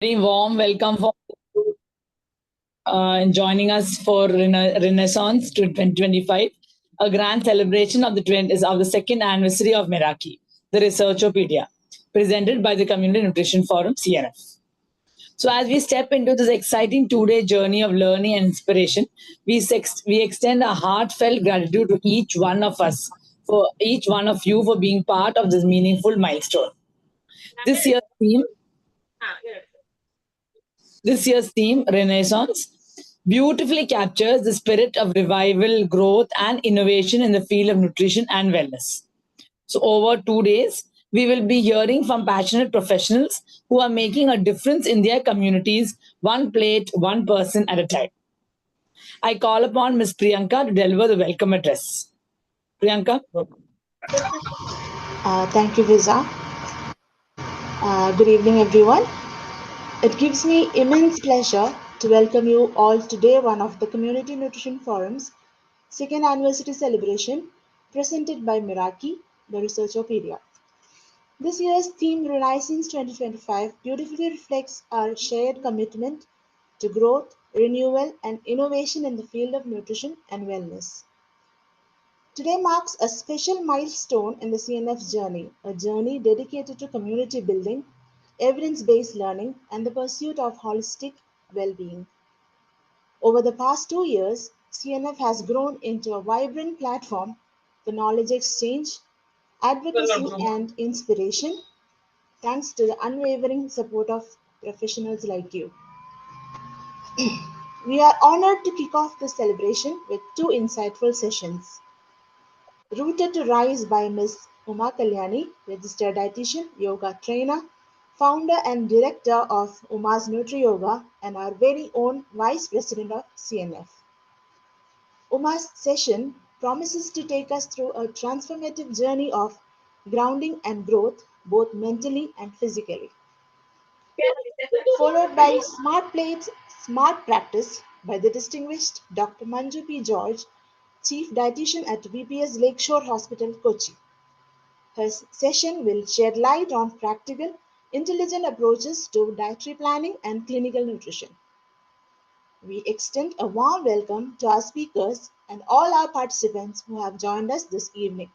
Very warm welcome for joining us for Renaissance to 2025, a grand celebration of the second anniversary of Meraki, the Research-O-Pedia, presented by the Community Nutrition Forum (CNF). So, as we step into this exciting two-day journey of learning and inspiration, we extend a heartfelt gratitude to each one of us, for each one of you, for being part of this meaningful milestone. This year's theme This year's theme, Renaissance, beautifully captures the spirit of revival, growth, and innovation in the field of nutrition and wellness. So, over 2 days, we will be hearing from passionate professionals who are making a difference in their communities, one plate, one person at a time. I call upon Ms. Priyanka to deliver the welcome address. Priyanka? Thank you, Visa. Good evening, everyone. It gives me immense pleasure to welcome you all to day one of the Community Nutrition Forum's second anniversary celebration presented by Meraki, the Research-O-Pedia. This year's theme, Renaissance 2025, beautifully reflects our shared commitment to growth, renewal, and innovation in the field of nutrition and wellness. Today marks a special milestone in the CNF's journey, a journey dedicated to community building, evidence based learning, and the pursuit of holistic well being. Over the past 2 years, CNF has grown into a vibrant platform for knowledge exchange, advocacy, and inspiration, thanks to the unwavering support of professionals like you. We are honored to kick off the celebration with two insightful sessions. Rooted to Rise by Ms. Uma Kalyani, registered dietitian, yoga trainer, founder and director of Uma's Nutri Yoga, and our very own Vice President of CNF. Uma's session promises to take us through a transformative journey of grounding and growth, both mentally and physically. Followed by Smart Plates, Smart Practice by the distinguished Dr. Manju P. George, Chief Dietitian at VPS Lakeshore Hospital, Kochi. Her session will shed light on practical, intelligent approaches to dietary planning and clinical nutrition. We extend a warm welcome to our speakers and all our participants who have joined us this evening.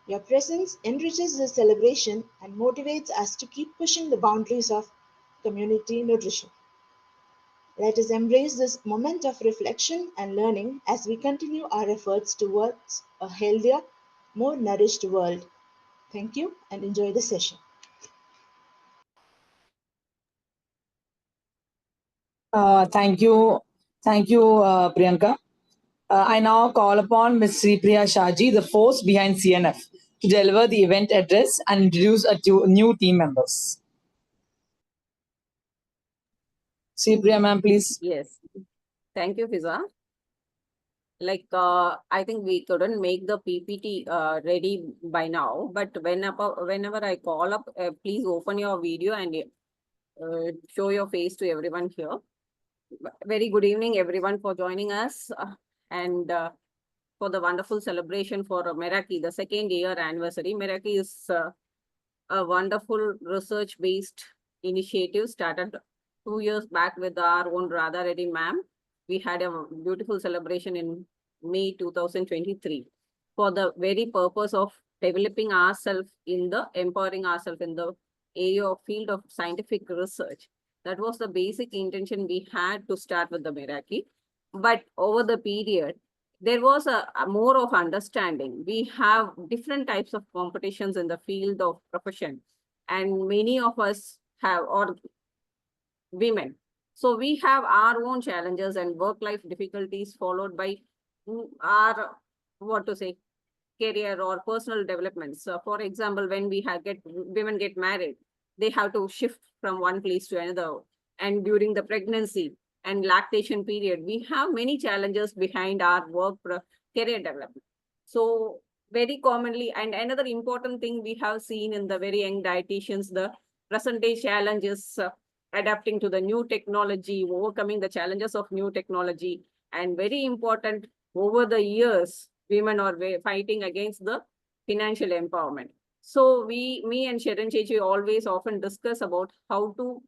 Your presence enriches the celebration and motivates us to keep pushing the boundaries of community nutrition. Let us embrace this moment of reflection and learning as we continue our efforts towards a healthier, more nourished world. Thank you and enjoy the session. Thank you. Thank you, Priyanka. I now call upon Ms. Sripriya Shaji, the force behind CNF, to deliver the event address and introduce new team members. Sripriya, ma'am, please. Yes, thank you, Fiza. I think we couldn't make the PPT ready by now, but whenever I call up, please open your video and show your face to everyone here. Very good evening, everyone, for joining us and for the wonderful celebration for Meraki, the second year anniversary. Meraki is a wonderful research-based initiative started 2 years back with our own Radha Reddy ma'am. We had a beautiful celebration in May 2023 for the very purpose of developing ourselves empowering ourselves in the area of field of scientific research. That was the basic intention we had to start with the Meraki. But over the period, there was a more of understanding. We have different types of competitions in the field of profession, and many of us have, or women. So we have our own challenges and work-life difficulties followed by our, career or personal developments. So for example, when women get married, they have to shift from one place to another. And during the pregnancy and lactation period, we have many challenges behind our career development. So very commonly, and another important thing we have seen in the very young dietitians, the present day challenges adapting to the new technology, overcoming the challenges of new technology, and very important, over the years, women are fighting against the financial empowerment. So me and Sharon Chechi always often discuss about how to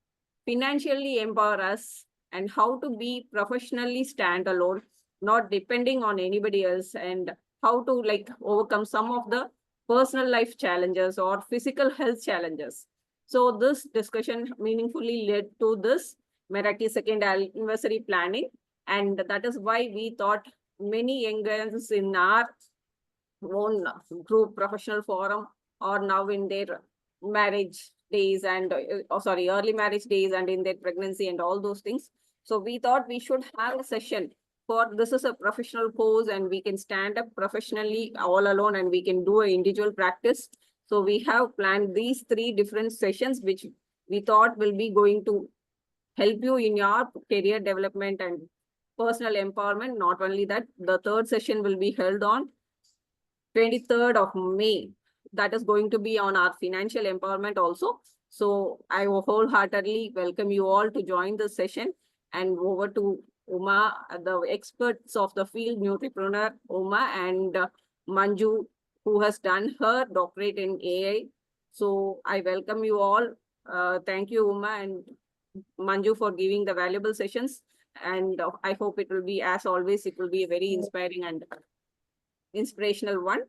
financially empower us, and how to be professionally standalone, not depending on anybody else, and how to like overcome some of the personal life challenges or physical health challenges. So this discussion meaningfully led to this Meraki second anniversary planning. And that is why we thought many young girls in our own group professional forum or now in their marriage days and early marriage days and in their pregnancy and all those things. So we thought we should have a session for this is a professional course and we can stand up professionally all alone and we can do an individual practice. So we have planned these 3 different sessions which we thought will be going to help you in your career development and personal empowerment. Not only that, the 3rd session will be held on 23rd of May. That is going to be on our financial empowerment also. So I wholeheartedly welcome you all to join this session. And over to Uma, the experts of the field, Nutri-preneur Uma and Manju, who has done her doctorate in AI. So I welcome you all. Thank you, Uma and Manju, for giving the valuable sessions. And I hope it will be, as always, it will be a very inspiring and inspirational one.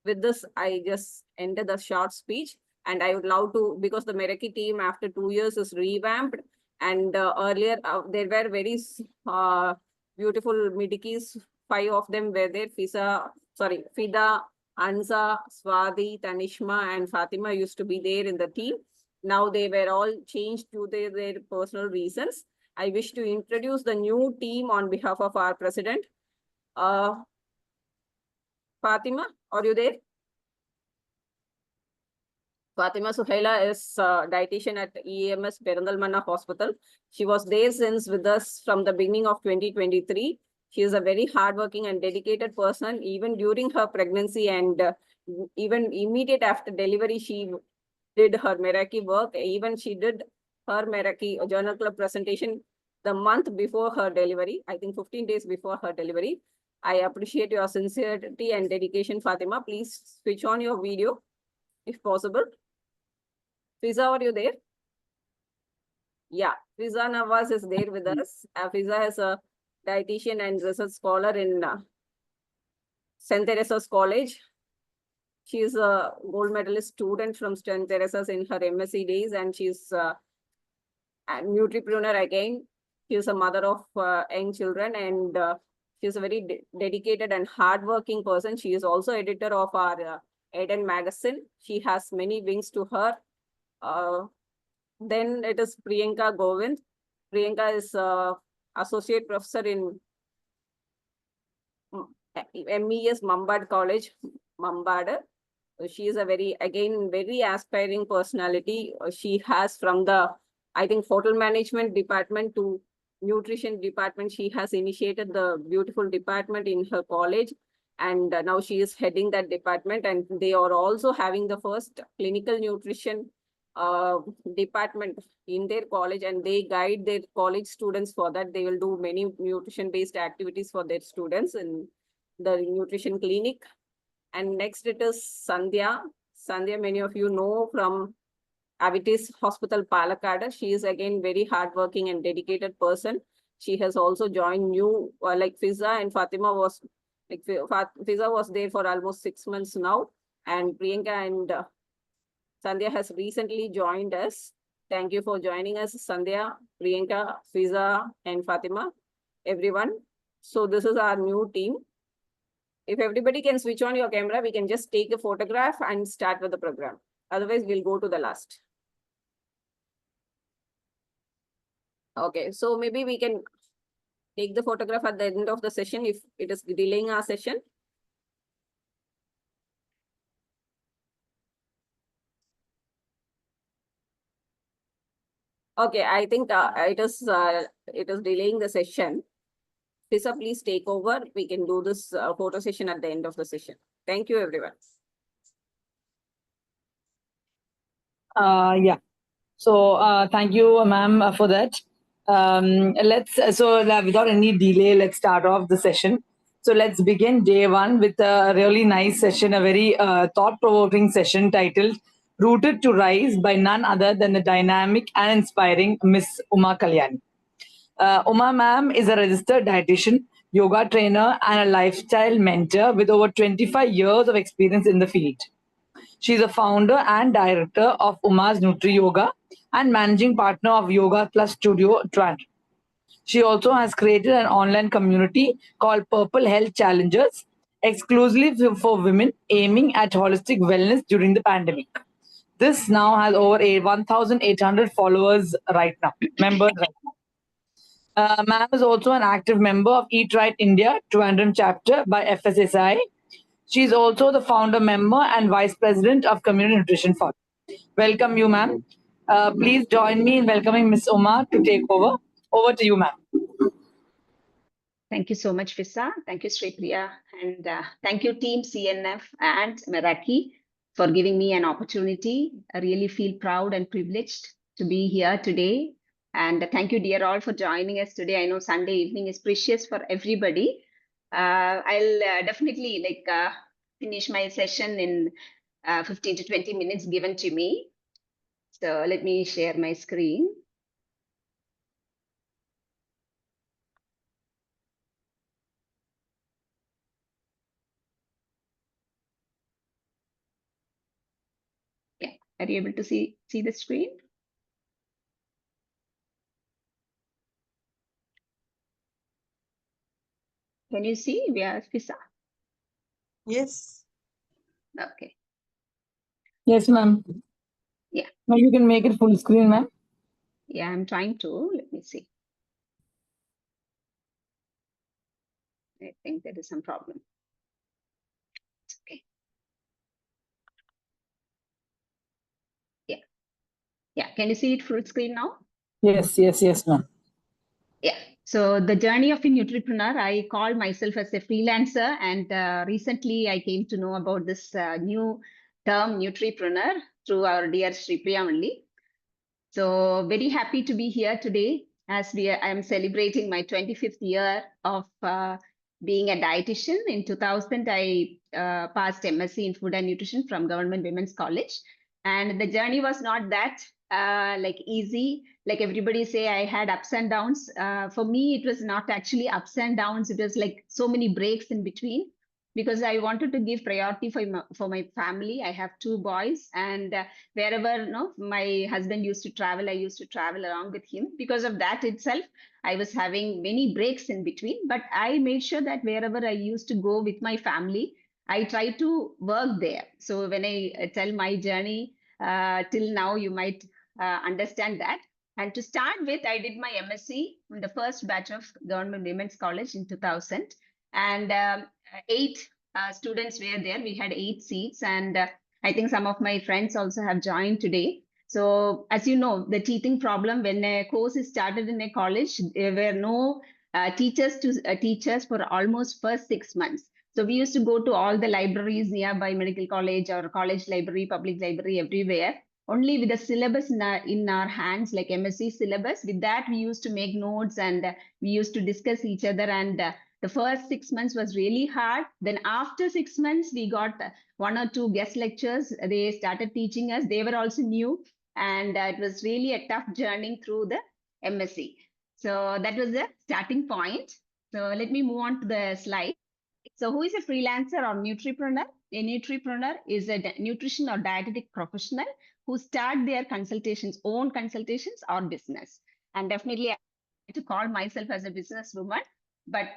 With this, I just ended the short speech, and I would love to, because the Meraki team after 2 years is revamped, and earlier there were very beautiful midikis. 5 of them were there. Fida, Anza, Swati, Tanishma, and Fatima used to be there in the team. Now they were all changed to their personal reasons. I wish to introduce the new team on behalf of our president. Fatima, are you there? Fatima Suhaila is a dietitian at EMS Perandalmanna Hospital. She was there since with us from the beginning of 2023. She is a very hardworking and dedicated person. Even during her pregnancy and even immediate after delivery, she did her Meraki work. Even she did her Meraki journal club presentation the month before her delivery, I think 15 days before her delivery. I appreciate your sincerity and dedication, Fatima. Please switch on your video if possible. Fiza, are you there? Yeah, Fiza Nawaz is there with us. Fiza is a dietitian and research scholar in St. Teresa's College. She is a gold medalist student from St. Teresa's in her MSc days, and she's a Nutri-preneur again. She is a mother of young children, and she is a very dedicated and hardworking person. She is also editor of our Eden magazine. She has many wings to her. Then it is Priyanka Govind. Priyanka is associate professor in MES Mambad College, Mambad. She is a very aspiring personality. She has from the, I think, hotel management department to nutrition department. She has initiated the beautiful department in her college. And now she is heading that department. And they are also having the first clinical nutrition department in their college. And they guide their college students for that. They will do many nutrition-based activities for their students in the nutrition clinic. And next it is Sandhya. Sandhya, many of you know from Avitis Hospital, Palakkad. She is again very hardworking and dedicated person. She has also joined new, like Fiza and Fatima was, like Fiza was there for almost 6 months now. And Priyanka and Sandhya has recently joined us. Thank you for joining us, Sandhya, Priyanka, Fiza, and Fatima, everyone. So this is our new team. If everybody can switch on your camera, we can just take a photograph and start with the program. Otherwise, we'll go to the last. Okay, so maybe we can take the photograph at the end of the session if it is delaying our session. Okay, I think it is delaying the session. Lisa, please take over. We can do this photo session at the end of the session. Thank you, everyone. Yeah. So thank you, ma'am, for that. Without any delay, let's start off the session. So let's begin day one with a really nice session, a very thought-provoking session titled rooted to rise by none other than the dynamic and inspiring Miss Uma Kalyani. Uma ma'am is a registered dietitian, yoga trainer, and a lifestyle mentor with over 25 years of experience in the field. She is a founder and director of Uma's Nutri Yoga and managing partner of Yoga Plus Studio Trent. She also has created an online community called Purple Health Challengers, exclusively for women aiming at holistic wellness during the pandemic. This now has over 1,800 followers right now, members right now. Ma'am is also an active member of Eat Right India Trivandrum chapter by FSSI. She is also the founder member and vice president of Community Nutrition Forum. Welcome you, ma'am. Please join me in welcoming Miss Uma to take over. Over to you, ma'am. Thank you so much, Visa. Thank you, Sri Priya. And thank you, team CNF and Meraki, for giving me an opportunity. I really feel proud and privileged to be here today. And thank you, dear all, for joining us today. I know Sunday evening is precious for everybody. I'll definitely finish my session in 15 to 20 minutes given to me. So let me share my screen. Yeah, are you able to see the screen? Can you see via Visa? Yes. Okay. Yes, ma'am. Yeah. Maybe you can make it full screen, ma'am. Yeah, I'm trying to. Let me see. I think there is some problem. Okay. Yeah. Yeah. Can you see it full screen now? Yes, ma'am. Yeah. So the journey of a Nutri-preneur, I call myself as a freelancer, and recently I came to know about this new term Nutri-preneur through our dear Sri Priya only. So very happy to be here today as I am celebrating my 25th year of being a dietitian. In 2000, I passed MSc in Food and Nutrition from Government Women's College. And the journey was not that easy. Like everybody say, I had ups and downs. For me, it was not actually ups and downs. It was like so many breaks in between, because I wanted to give priority for my family. I have two boys, and wherever my husband used to travel, I used to travel along with him. Because of that itself, I was having many breaks in between, but I made sure that wherever I used to go with my family, I try to work there. So when I tell my journey till now, you might understand that. And to start with, I did my MSc in the first batch of Government Women's College in 2000. And 8 students were there. We had 8 seats, and I think some of my friends also have joined today. So as you know, the teaching problem, when a course is started in a college, there were no teachers to teach us for almost first 6 months. So we used to go to all the libraries nearby medical college or college library, public library, everywhere, only with the syllabus in our hands, like MSc syllabus. With that, we used to make notes, and we used to discuss each other. And the first 6 months was really hard. Then after 6 months, we got 1 or 2 guest lectures. They started teaching us. They were also new. And it was really a tough journey through the MSc. So that was the starting point. So let me move on to the slide. So who is a freelancer or Nutri-preneur? A Nutri-preneur is a nutrition or dietetic professional who start their own consultations or business. And definitely I like to call myself as a businesswoman, but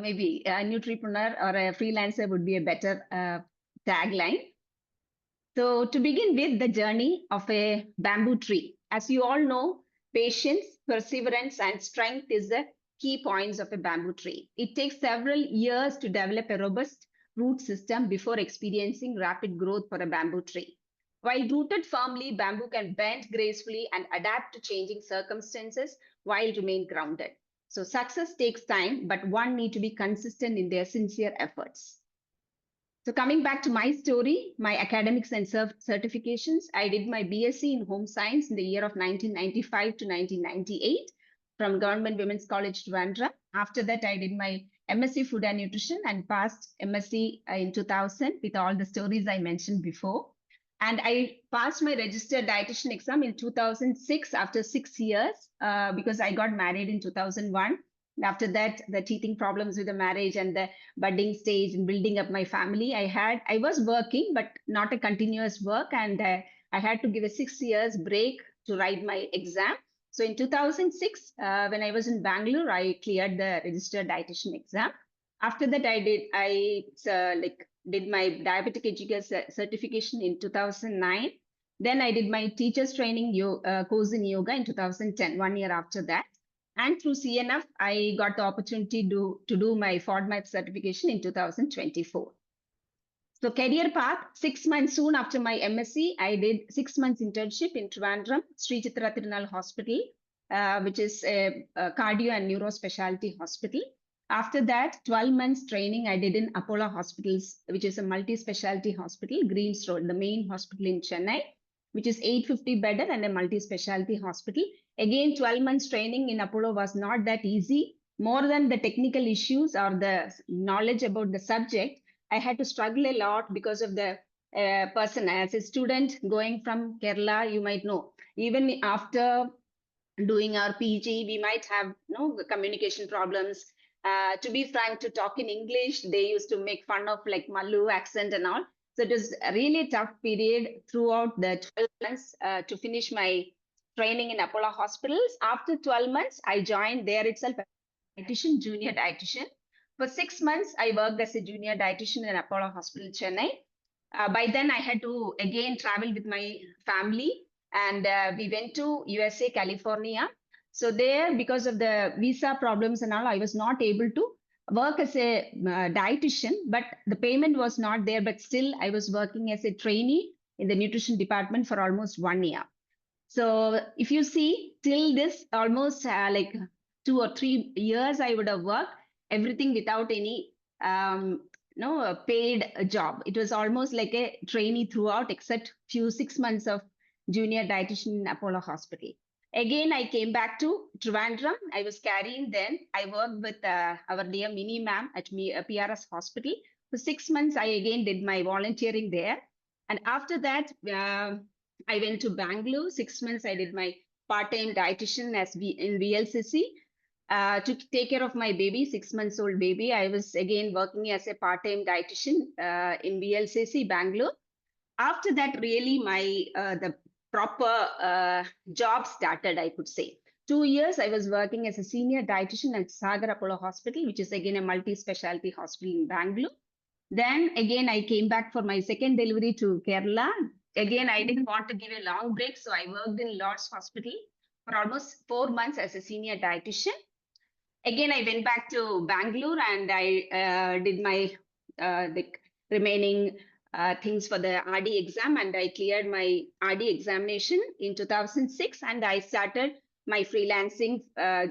maybe a Nutri-preneur or a freelancer would be a better tagline. So to begin with, the journey of a bamboo tree. As you all know, patience, perseverance, and strength is the key points of a bamboo tree. It takes several years to develop a robust root system before experiencing rapid growth for a bamboo tree. While rooted firmly, bamboo can bend gracefully and adapt to changing circumstances while remain grounded. So success takes time, but one need to be consistent in their sincere efforts. So coming back to my story, my academics and certifications, I did my BSc in Home Science in the year of 1995 to 1998 from Government Women's College, Trivandrum. After that, I did my MSc Food and Nutrition and passed MSc in 2000 with all the stories I mentioned before. And I passed my registered dietitian exam in 2006 after 6 years because I got married in 2001. And after that, the teething problems with the marriage and the budding stage and building up my family, I was working, but not a continuous work. And I had to give a 6 years break to write my exam. So in 2006, when I was in Bangalore, I cleared the registered dietitian exam. After that, did my diabetic education certification in 2009. Then I did my teacher's training course in yoga in 2010, 1 year after that. And through CNF, I got the opportunity to do my FODMAP certification in 2024. So career path, 6 months soon after my MSc, I did 6 months internship in Trivandrum, Sri Chitra Tirunal Hospital, which is a cardio and neuro specialty hospital. After that, 12 months training I did in Apollo Hospitals, which is a multi-specialty hospital, Greens Road, the main hospital in Chennai, which is 850 bedded and a multi-specialty hospital. Again, 12 months training in Apollo was not that easy. More than the technical issues or the knowledge about the subject, I had to struggle a lot because of the person. As a student going from Kerala, you might know, even after doing our PG, we might have communication problems. To be frank, to talk in English, they used to make fun of like Mallu accent and all. So it was a really tough period throughout the 12 months to finish my training in Apollo Hospitals. After 12 months, I joined there itself as a dietitian, junior dietitian. For 6 months, I worked as a junior dietitian in Apollo Hospital, Chennai. By then, I had to again travel with my family, and we went to USA, California. So there, because of the visa problems and all, I was not able to work as a dietitian, but the payment was not there. But still, I was working as a trainee in the nutrition department for almost 1 year. So if you see, till this almost like 2 or 3 years, I would have worked everything without any a paid job. It was almost like a trainee throughout, except few 6 months of junior dietitian in Apollo Hospital. Again, I came back to Trivandrum. I was carrying then. I worked with our dear Mini ma'am at PRS Hospital. For 6 months, I again did my volunteering there. And after that, I went to Bangalore. 6 months, I did my part-time dietitian in VLCC. To take care of my baby, 6 months old baby. I was again working as a part-time dietitian in VLCC, Bangalore. After that, really the proper job started, I could say. 2 years, I was working as a senior dietitian at Sagar Apollo Hospital, which is again a multi-specialty hospital in Bangalore. Then again, I came back for my second delivery to Kerala. Again, I didn't want to give a long break, so I worked in Lord's Hospital for almost 4 months as a senior dietitian. Again, I went back to Bangalore and I did my the remaining things for the RD exam, and I cleared my RD examination in 2006, and I started my freelancing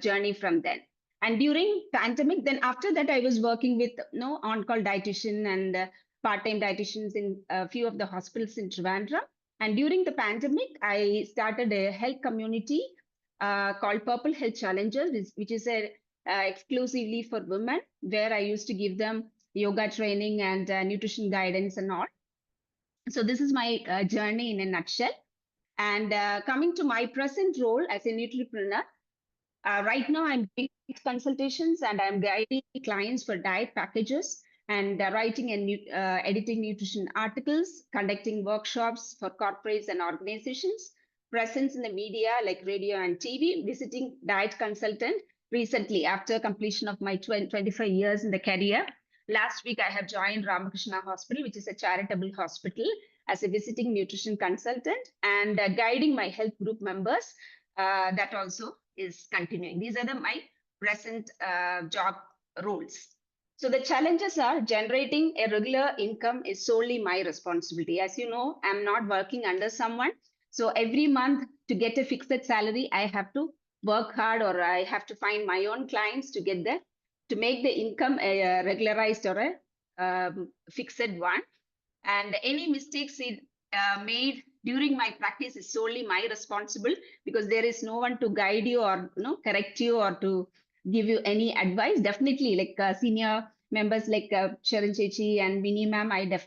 journey from then. And during pandemic, then after that, I was working with on-call dietitian and part-time dietitians in a few of the hospitals in Trivandrum. And during the pandemic, I started a health community called Purple Health Challengers, which is a exclusively for women, where I used to give them yoga training and nutrition guidance and all. So this is my journey in a nutshell. And coming to my present role as a Nutri-preneur, right now I'm doing consultations and I'm guiding clients for diet packages and writing and editing nutrition articles, conducting workshops for corporates and organizations, presence in the media like radio and TV, visiting diet consultant. Recently, after completion of my 25 years in the career, last week I have joined Ramakrishna Hospital, which is a charitable hospital, as a visiting nutrition consultant and guiding my health group members. That also is continuing. These are my present job roles. So the challenges are generating a regular income is solely my responsibility. As you know, I'm not working under someone. So every month to get a fixed salary, I have to work hard, or I have to find my own clients to get to make the income a regularized or a fixed one. And any mistakes made during my practice is solely my responsible, because there is no one to guide you or correct you or to give you any advice. Definitely, like senior members like Sharon Chechi and Vinny ma'am, I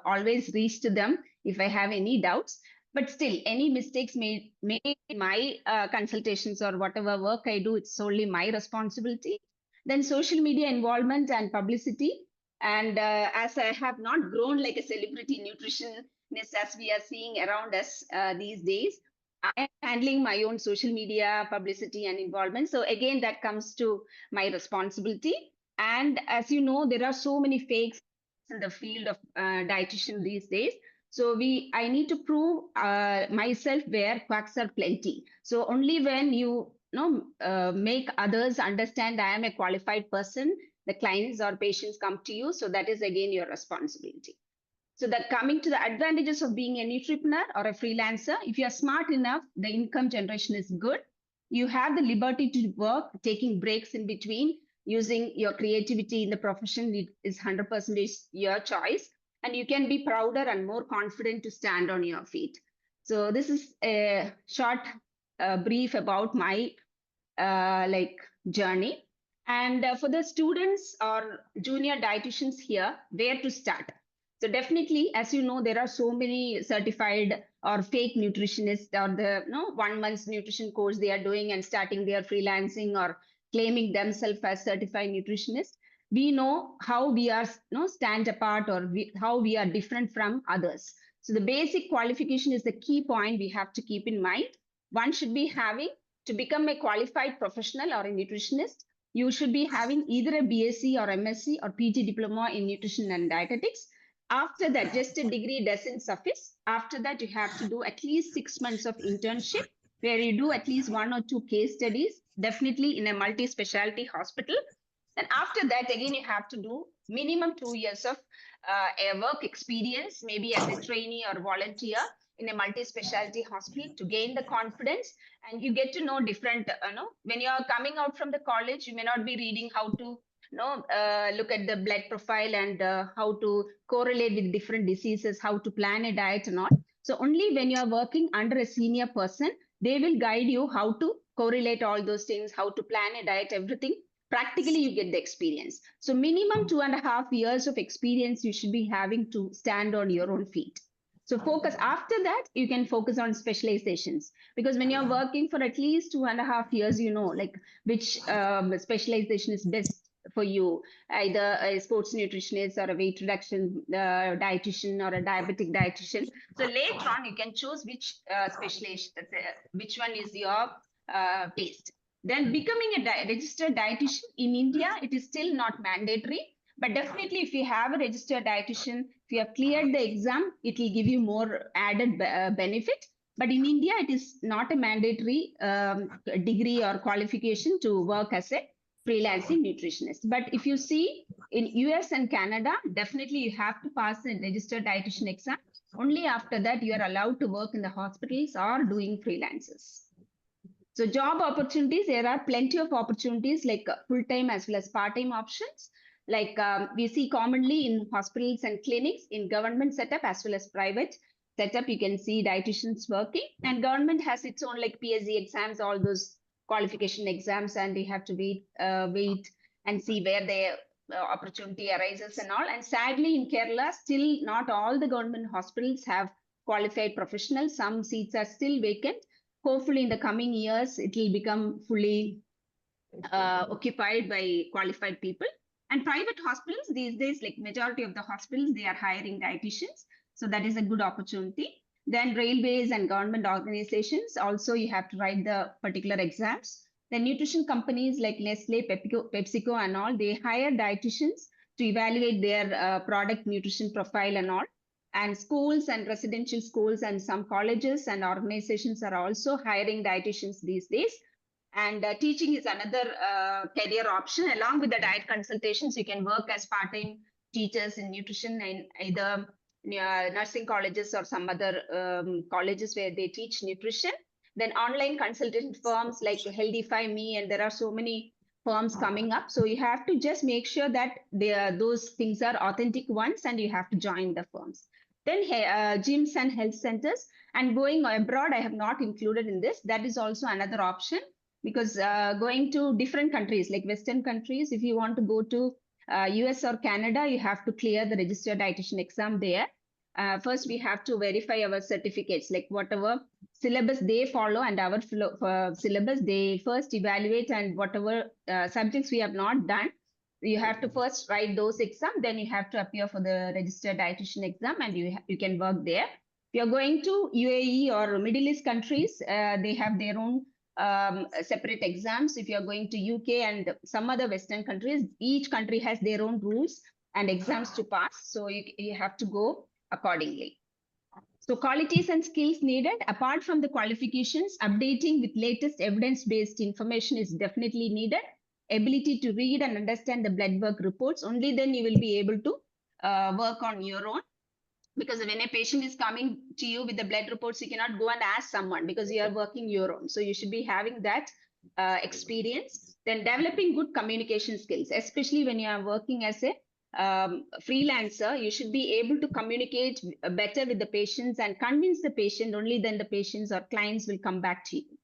always reach to them if I have any doubts. But still, any mistakes made in my consultations or whatever work I do, it's solely my responsibility. Then social media involvement and publicity. And as I have not grown like a celebrity nutritionist as we are seeing around us these days, I am handling my own social media publicity and involvement. So again, that comes to my responsibility. And as you know, there are so many fakes in the field of dietitian these days. So I need to prove myself where quacks are plenty. So only when you make others understand I am a qualified person, the clients or patients come to you. So that is again your responsibility. So that coming to the advantages of being a Nutri-preneur or a freelancer, if you are smart enough, the income generation is good. You have the liberty to work, taking breaks in between, using your creativity in the profession. It is 100% your choice. And you can be prouder and more confident to stand on your feet. So this is a short brief about my journey. And for the students or junior dietitians here, where to start? So definitely, as you know, there are so many certified or fake nutritionists or the 1 month nutrition course they are doing and starting their freelancing or claiming themselves as certified nutritionists. We know how we are stand apart or how we are different from others. So the basic qualification is the key point we have to keep in mind. One should be having to become a qualified professional or a nutritionist. You should be having either a BSc or MSc or PG diploma in nutrition and dietetics. After that, just a degree doesn't suffice. After that, you have to do at least 6 months of internship where you do at least 1 or 2 case studies, definitely in a multi-specialty hospital. And after that, again, you have to do minimum 2 years of a work experience, maybe as a trainee or volunteer in a multi-specialty hospital to gain the confidence. And you get to know different, when you're coming out from the college, you may not be reading how to look at the blood profile and how to correlate with different diseases, how to plan a diet and all. So only when you are working under a senior person, they will guide you how to correlate all those things, how to plan a diet, everything. Practically, you get the experience. So minimum 2.5 years of experience you should be having to stand on your own feet. So focus after that, you can focus on specializations, because when you're working for at least 2.5 years, you know, like which specialization is best for you, either a sports nutritionist or a weight reduction dietitian or a diabetic dietitian. So later on, you can choose which specialization, which one is your taste. Then becoming a registered dietitian in India, it is still not mandatory. But definitely, if you have a registered dietitian, if you have cleared the exam, it will give you more added benefit. But in India, it is not a mandatory degree or qualification to work as a freelancing nutritionist. But if you see in US and Canada, definitely you have to pass the registered dietitian exam. Only after that, you are allowed to work in the hospitals or doing freelances. So job opportunities, there are plenty of opportunities like full-time as well as part-time options. Like we see commonly in hospitals and clinics, in government setup as well as private setup, you can see dietitians working, and government has its own like PSC exams, all those qualification exams, and you have to wait and see where the opportunity arises and all. And sadly, in Kerala, still not all the government hospitals have qualified professionals. Some seats are still vacant. Hopefully, in the coming years, it will become fully occupied by qualified people. And private hospitals these days, like majority of the hospitals, they are hiring dietitians. So that is a good opportunity. Then railways and government organizations, also you have to write the particular exams. The nutrition companies like Nestle, PepsiCo and all, they hire dietitians to evaluate their product nutrition profile and all. And schools and residential schools and some colleges and organizations are also hiring dietitians these days. And teaching is another career option. Along with the diet consultations, you can work as part-time teachers in nutrition in either nursing colleges or some other colleges where they teach nutrition. Then online consultant firms like Healthify Me, and there are so many firms coming up. So you have to just make sure that those things are authentic ones, and you have to join the firms. Then gyms and health centers, and going abroad, I have not included in this. That is also another option, because going to different countries like Western countries, if you want to go to US or Canada, you have to clear the registered dietitian exam there. first we have to verify our certificates, like whatever syllabus they follow and our syllabus, they first evaluate, and whatever subjects we have not done, you have to first write those exams, then you have to appear for the registered dietitian exam, and you can work there. If you're going to UAE or Middle East countries, they have their own separate exams. If you're going to UK and some other Western countries, each country has their own rules and exams to pass. So you have to go accordingly. So qualities and skills needed, apart from the qualifications, updating with latest evidence-based information is definitely needed. Ability to read and understand the blood work reports, only then you will be able to work on your own. Because when a patient is coming to you with the blood reports, you cannot go and ask someone because you are working your own. So you should be having that experience. Then developing good communication skills, especially when you are working as a freelancer, you should be able to communicate better with the patients and convince the patient, only then the patients or clients will come back to you.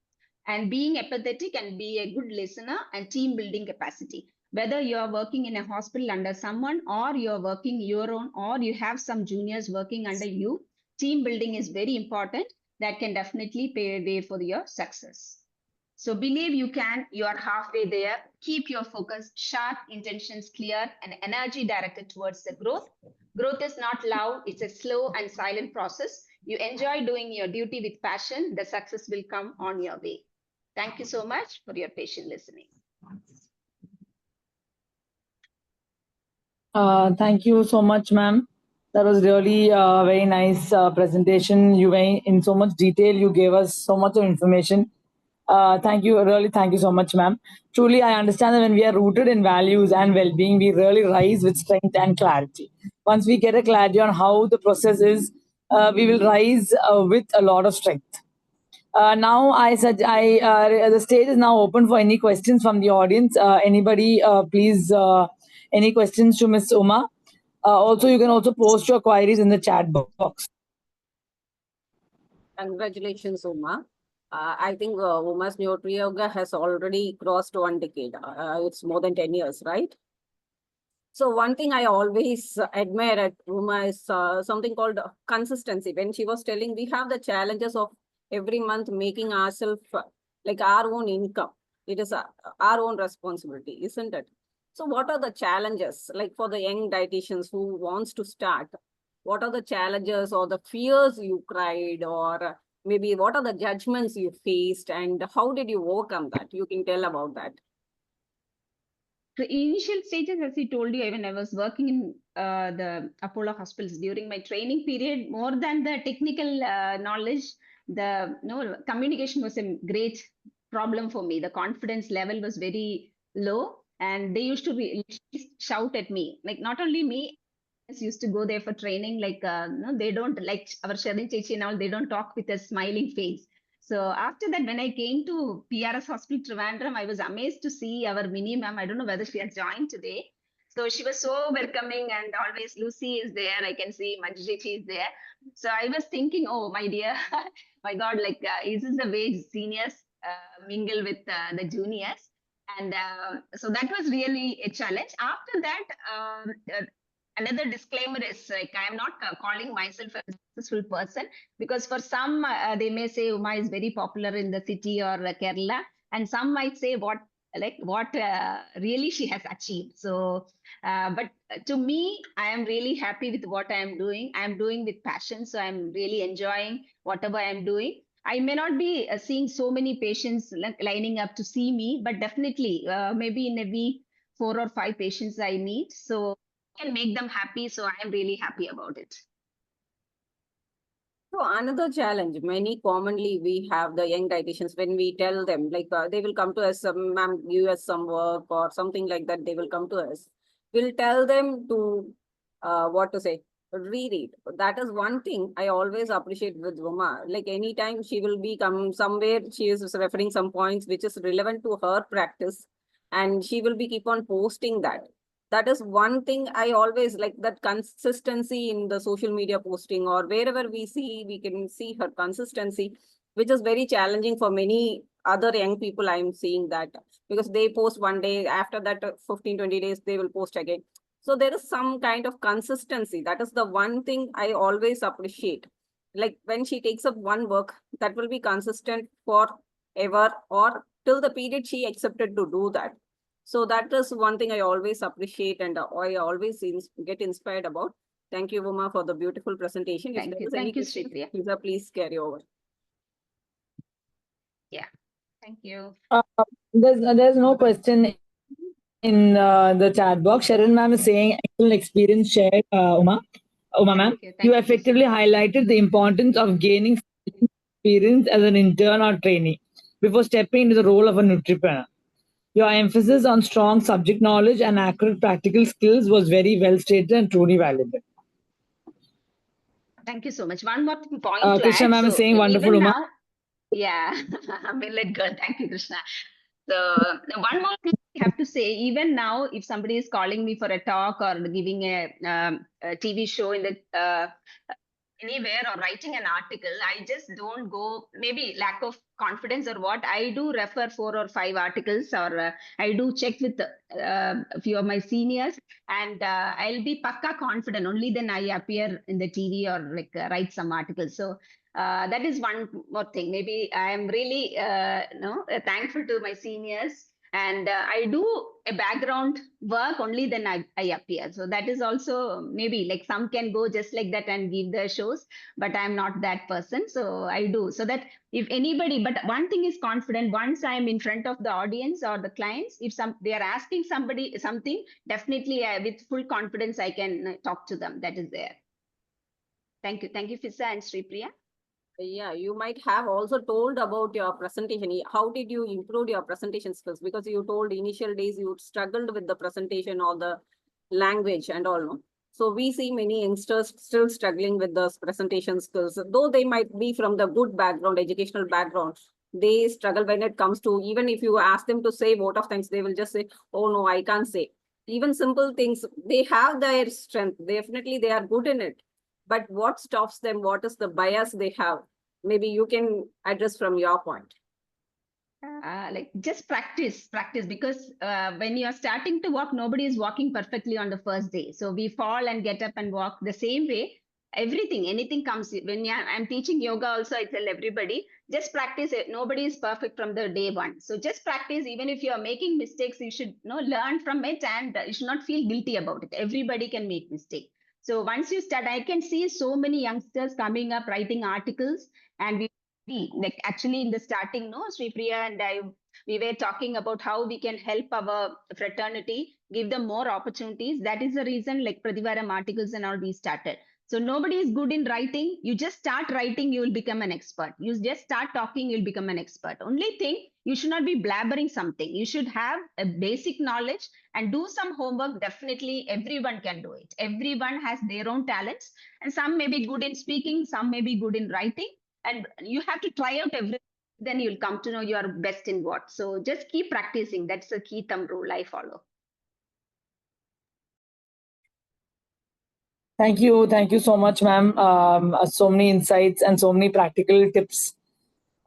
And being empathetic and be a good listener and team building capacity. Whether you're working in a hospital under someone or you're working your own or you have some juniors working under you, team building is very important. That can definitely pave way for your success. So believe you can, you are halfway there. Keep your focus sharp, intentions clear, and energy directed towards the growth. Growth is not loud, it's a slow and silent process. You enjoy doing your duty with passion, the success will come on your way. Thank you so much for your patient listening. Thank you so much, ma'am. That was really a very nice presentation. You went in so much detail. You gave us so much of information. Thank you. Really, thank you so much, ma'am. Truly, I understand that when we are rooted in values and well-being, we really rise with strength and clarity. Once we get a clarity on how the process is, we will rise with a lot of strength. Now, the stage is now open for any questions from the audience. Anybody, please, any questions to Ms. Uma? Also, you can also post your queries in the chat box. Congratulations, Uma. I think Uma's Nutri Yoga has already crossed 1 decade. It's more than 10 years, right? So one thing I always admire at Uma is something called consistency. When she was telling, we have the challenges of every month making ourselves like our own income. It is our own responsibility, isn't it? So what are the challenges, like for the young dietitians who wants to start? What are the challenges or the fears you cried, or maybe what are the judgments you faced, and how did you overcome that? You can tell about that. The initial stages, as I told you, when I was working in the Apollo hospitals during my training period, more than the technical knowledge, the communication was a great problem for me. The confidence level was very low, and they used to shout at me. Like, not only me, used to go there for training, like they don't, like our Sharin Chechi and all, they don't talk with a smiling face. So after that, when I came to PRS Hospital Trivandrum, I was amazed to see our mini ma'am. I don't know whether she has joined today. So she was so welcoming, and always Lucy is there. I can see Manjuji is there. So I was thinking, oh, my dear, my God, like, is this the way seniors mingle with the juniors? And so that was really a challenge. After that, another disclaimer is, like, I am not calling myself a successful person, because for some, they may say Uma is very popular in the city or Kerala, and some might say what really she has achieved. So, but to me, I am really happy with what I am doing. I am doing with passion, so I'm really enjoying whatever I am doing. I may not be seeing so many patients lining up to see me, but definitely, maybe in a week, 4 or 5 patients I meet. So can make them happy. So I am really happy about it. So another challenge, many commonly we have the young dietitians, when we tell them, like they will come to us, ma'am, give us some work or something like that, they will come to us. We'll tell them to, read it. That is one thing I always appreciate with Uma. Like anytime she will be come somewhere, she is referring some points which is relevant to her practice, and she will be keep on posting that. That is one thing I always like, that consistency in the social media posting or wherever we see, we can see her consistency, which is very challenging for many other young people. I'm seeing that because they post one day, after that 15, 20 days, they will post again. So there is some kind of consistency. That is the one thing I always appreciate. Like when she takes up one work, that will be consistent forever or till the period she accepted to do that. So that is one thing I always appreciate and I always get inspired about. Thank you, Uma, for the beautiful presentation. Thank you. Thank you, Sripriya. Lisa, please carry over. Yeah. Thank you. There's no question in the chat box. Sharon ma'am is saying excellent experience shared, Uma ma'am. You effectively highlighted the importance of gaining experience as an intern or trainee before stepping into the role of a Nutri-preneur. Your emphasis on strong subject knowledge and accurate practical skills was very well stated and truly valuable. Thank you so much. One more point to Krishna add. ma'am is saying wonderful, Uma. Now, yeah, really good. Thank you, Krishna. So one more thing I have to say, even now, if somebody is calling me for a talk or giving a TV show in the anywhere or writing an article, I just don't go, maybe lack of confidence or what, I do refer 4 or 5 articles or I do check with a few of my seniors and I'll be pakka confident. Only then I appear in the TV or like write some articles. So that is one more thing. Maybe I am really thankful to my seniors and I do a background work only then I appear. So that is also maybe like some can go just like that and give their shows, but I'm not that person. So I do so that if anybody, but one thing is confident. Once I'm in front of the audience or the clients, if they are asking somebody something, definitely with full confidence I can talk to them. That is there. Thank you. Thank you, Fissa and Sripriya. Yeah, you might have also told about your presentation. How did you improve your presentation skills? Because you told initial days you struggled with the presentation or the language and all. No? So we see many youngsters still struggling with those presentation skills. Though they might be from the good background, educational background, they struggle when it comes to, even if you ask them to say vote of thanks, they will just say, oh no, I can't say. Even simple things, they have their strength. Definitely they are good in it. But what stops them? What is the bias they have? Maybe you can address from your point. Like just practice because when you are starting to walk, nobody is walking perfectly on the first day. So we fall and get up and walk the same way. Anything comes. When I'm teaching yoga also, I tell everybody, just practice it. Nobody is perfect from the day one. So just practice. Even if you are making mistakes, you should learn from it and you should not feel guilty about it. Everybody can make mistakes. So once you start, I can see so many youngsters coming up, writing articles, and like actually in the starting, Sripriya and we were talking about how we can help our fraternity, give them more opportunities. That is the reason like Pradivaram articles and all we started. So nobody is good in writing. You just start writing, you will become an expert. You just start talking, you'll become an expert. Only thing, you should not be blabbering something. You should have a basic knowledge and do some homework. Definitely everyone can do it. Everyone has their own talents and some may be good in speaking, some may be good in writing. And you have to try out everything, then you'll come to know you are best in what. So just keep practicing. That's the key thumb rule I follow. Thank you so much, ma'am. So many insights and so many practical tips.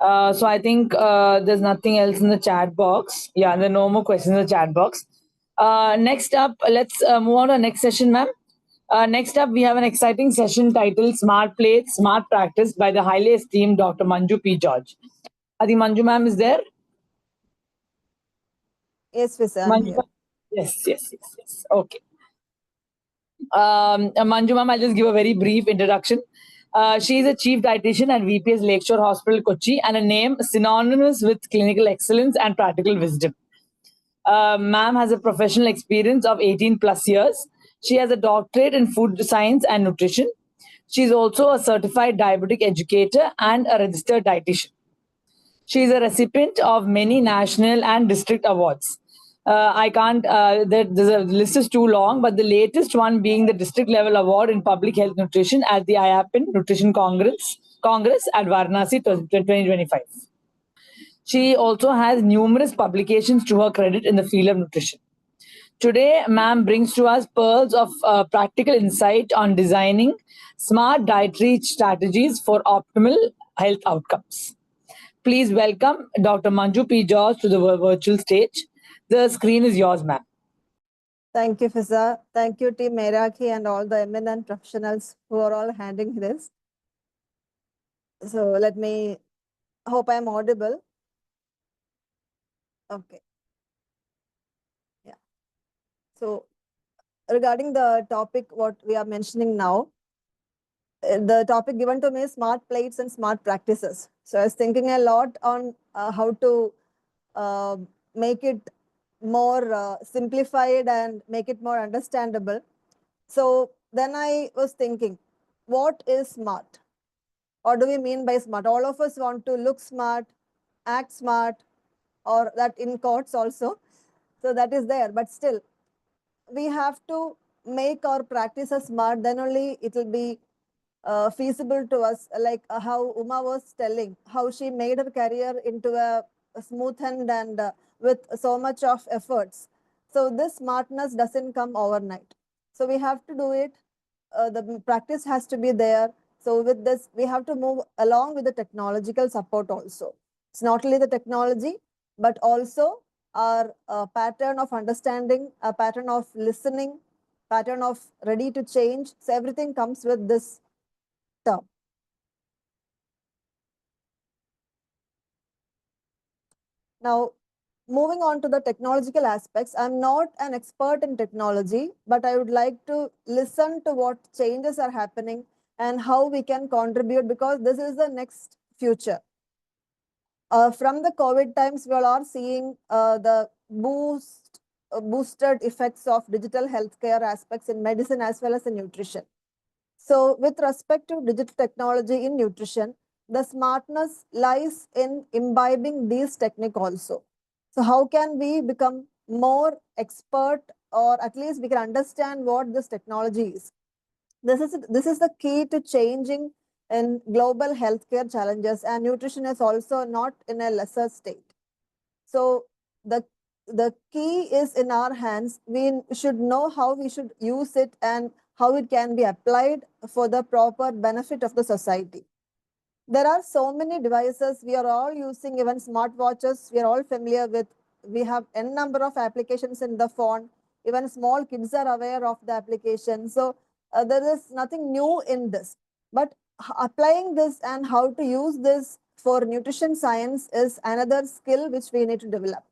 So I think there's nothing else in the chat box. Yeah, there are no more questions in the chat box. Next up, let's move on to the next session, ma'am. Next up, we have an exciting session titled Smart Plate, Smart Practice by the highly esteemed Dr. Manju P. George. I think Manju ma'am is there. Yes, Fissa, I'm here. Yes. Okay. Manju ma'am, I'll just give a very brief introduction. She is a chief dietitian at VPS Lakeshore Hospital, Kochi, and a name synonymous with clinical excellence and practical wisdom. Ma'am has a professional experience of 18 plus years. She has a doctorate in food science and nutrition. She is also a certified diabetic educator and a registered dietitian. She is a recipient of many national and district awards. I can't, the list is too long, but the latest one being the district level award in public health nutrition at the IAPN Nutrition Congress at Varanasi 2025. She also has numerous publications to her credit in the field of nutrition. Today, ma'am brings to us pearls of practical insight on designing smart dietary strategies for optimal health outcomes. Please welcome Dr. Manju P. George to the virtual stage. The screen is yours, ma'am. Thank you, Fiza. Thank you, Team Meraki and all the eminent professionals who are all handling this. So let me, hope I'm audible. Okay. Yeah. So regarding the topic, what we are mentioning now, the topic given to me is smart plates and smart practices. So I was thinking a lot on how to uh, make it more simplified and make it more understandable. So then I was thinking, what is smart? What do we mean by smart? All of us want to look smart, act smart, or that in quotes also. So that is there, but still, we have to make our practices smart, then only it will be feasible to us, like how Uma was telling, how she made her career into a smoothened and with so much of efforts. So this smartness doesn't come overnight. So we have to do it. The practice has to be there. So with this, we have to move along with the technological support also. It's not only the technology, but also our pattern of understanding, a pattern of listening, pattern of ready to change. So everything comes with this term. Now, moving on to the technological aspects, I'm not an expert in technology, but I would like to listen to what changes are happening and how we can contribute, because this is the next future. From the COVID times, we all are seeing the boosted effects of digital healthcare aspects in medicine as well as in nutrition. So with respect to digital technology in nutrition, the smartness lies in imbibing these techniques also. So how can we become more expert, or at least we can understand what this technology is? This is the key to changing in global healthcare challenges, and nutrition is also not in a lesser state. So the key is in our hands. We should know how we should use it and how it can be applied for the proper benefit of the society. There are so many devices we are all using, even smartwatches we are all familiar with. We have n number of applications in the phone. Even small kids are aware of the application. So there is nothing new in this. But applying this and how to use this for nutrition science is another skill which we need to develop.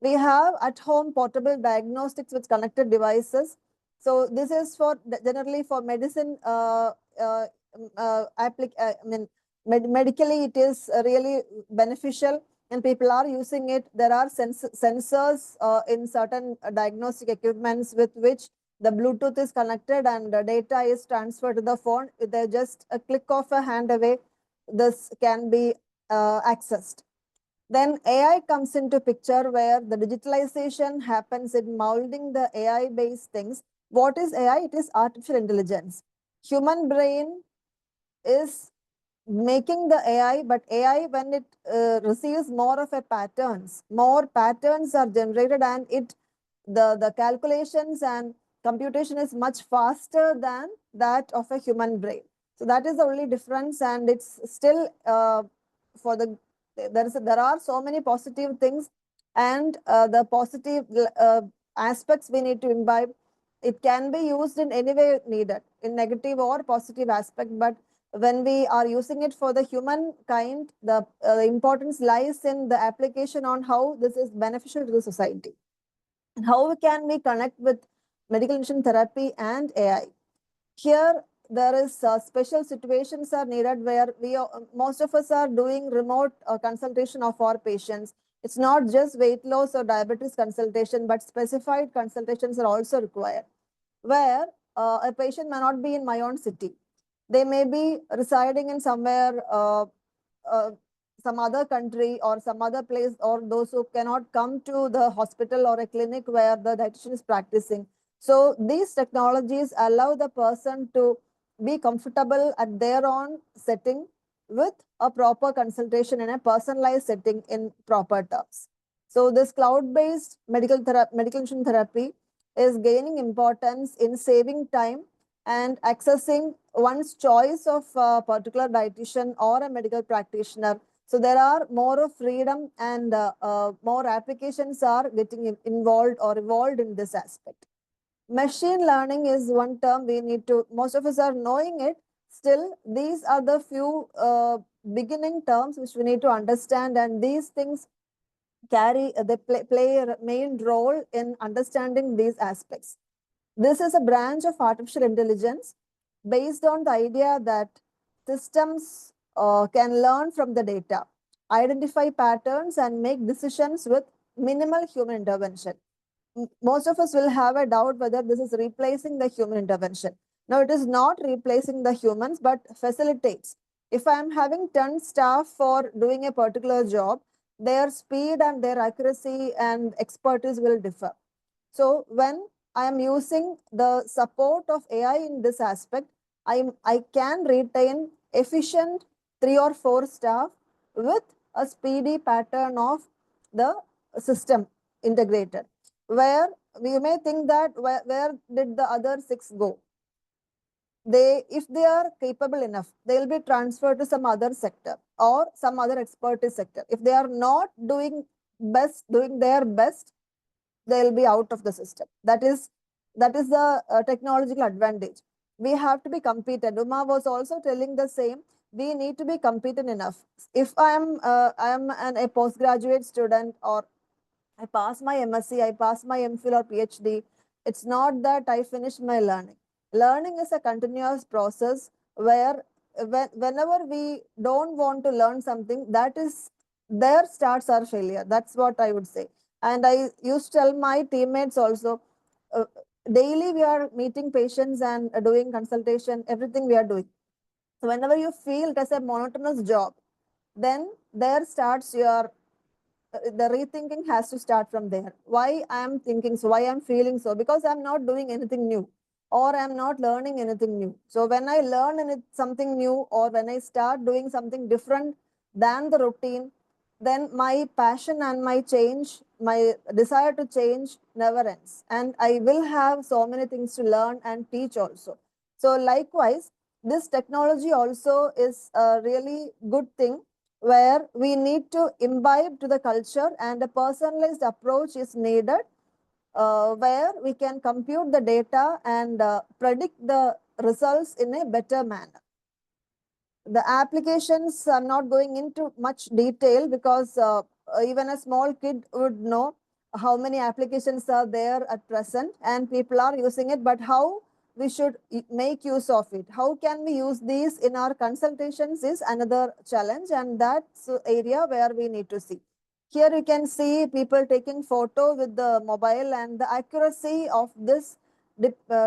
We have at home portable diagnostics with connected devices. So this is for generally for medicine. Medically, it is really beneficial, and people are using it. There are sensors in certain diagnostic equipments with which the Bluetooth is connected and the data is transferred to the phone. They're just a click of a hand away. This can be accessed. Then AI comes into picture, where the digitalization happens in molding the AI-based things. What is AI? It is artificial intelligence. Human brain is making the AI, but AI, when it receives more of a patterns, more patterns are generated, and the calculations and computation is much faster than that of a human brain. So that is the only difference, and it's still for the there are so many positive things, and the positive aspects we need to imbibe. It can be used in any way needed, in negative or positive aspect, but when we are using it for the humankind, the importance lies in the application on how this is beneficial to the society. And how can we connect with medical nutrition therapy and AI? Here, there is special situations are needed where most of us are doing remote consultation of our patients. It's not just weight loss or diabetes consultation, but specified consultations are also required, where a patient may not be in my own city. They may be residing in somewhere, some other country or some other place, or those who cannot come to the hospital or a clinic where the dietitian is practicing. So these technologies allow the person to be comfortable at their own setting with a proper consultation in a personalized setting in proper terms. So this cloud-based medical nutrition therapy is gaining importance in saving time and accessing one's choice of a particular dietitian or a medical practitioner. So there are more of freedom, and more applications are getting involved or evolved in this aspect. Machine learning is one term we need to, most of us are knowing it. Still, these are the few beginning terms which we need to understand, and these things play a main role in understanding these aspects. This is a branch of artificial intelligence based on the idea that systems can learn from the data, identify patterns, and make decisions with minimal human intervention. Most of us will have a doubt whether this is replacing the human intervention. No, it is not replacing the humans, but facilitates. If I am having 10 staff for doing a particular job, their speed and their accuracy and expertise will differ. So when I am using the support of AI in this aspect, I can retain efficient 3 or 4 staff with a speedy pattern of the system integrated. Where we may think that where did the other 6 go? If they are capable enough, they will be transferred to some other sector or some other expertise sector. If they are not doing their best, they will be out of the system. That is the technological advantage. We have to be competent. Uma was also telling the same. We need to be competent enough. If I am a postgraduate student, or I pass my MSc, I pass my MPhil or PhD, it's not that I finish my learning. Learning is a continuous process where whenever we don't want to learn something, that is there starts our failure. That's what I would say. And I used to tell my teammates also, uh, daily we are meeting patients and doing consultation, everything we are doing. So whenever you feel it as a monotonous job, then there starts your the rethinking has to start from there. Why I am thinking so, why I'm feeling so? Because I'm not doing anything new, or I'm not learning anything new. So when I learn something new, or when I start doing something different than the routine, then my passion and my desire to change never ends. And I will have so many things to learn and teach also. So likewise, this technology also is a really good thing, where we need to imbibe to the culture, and a personalized approach is needed, where we can compute the data and predict the results in a better manner. The applications, I'm not going into much detail, because even a small kid would know how many applications are there at present and people are using it, but how we should make use of it. How can we use these in our consultations is another challenge, and that's the area where we need to see. Here you can see people taking photo with the mobile, and the accuracy of this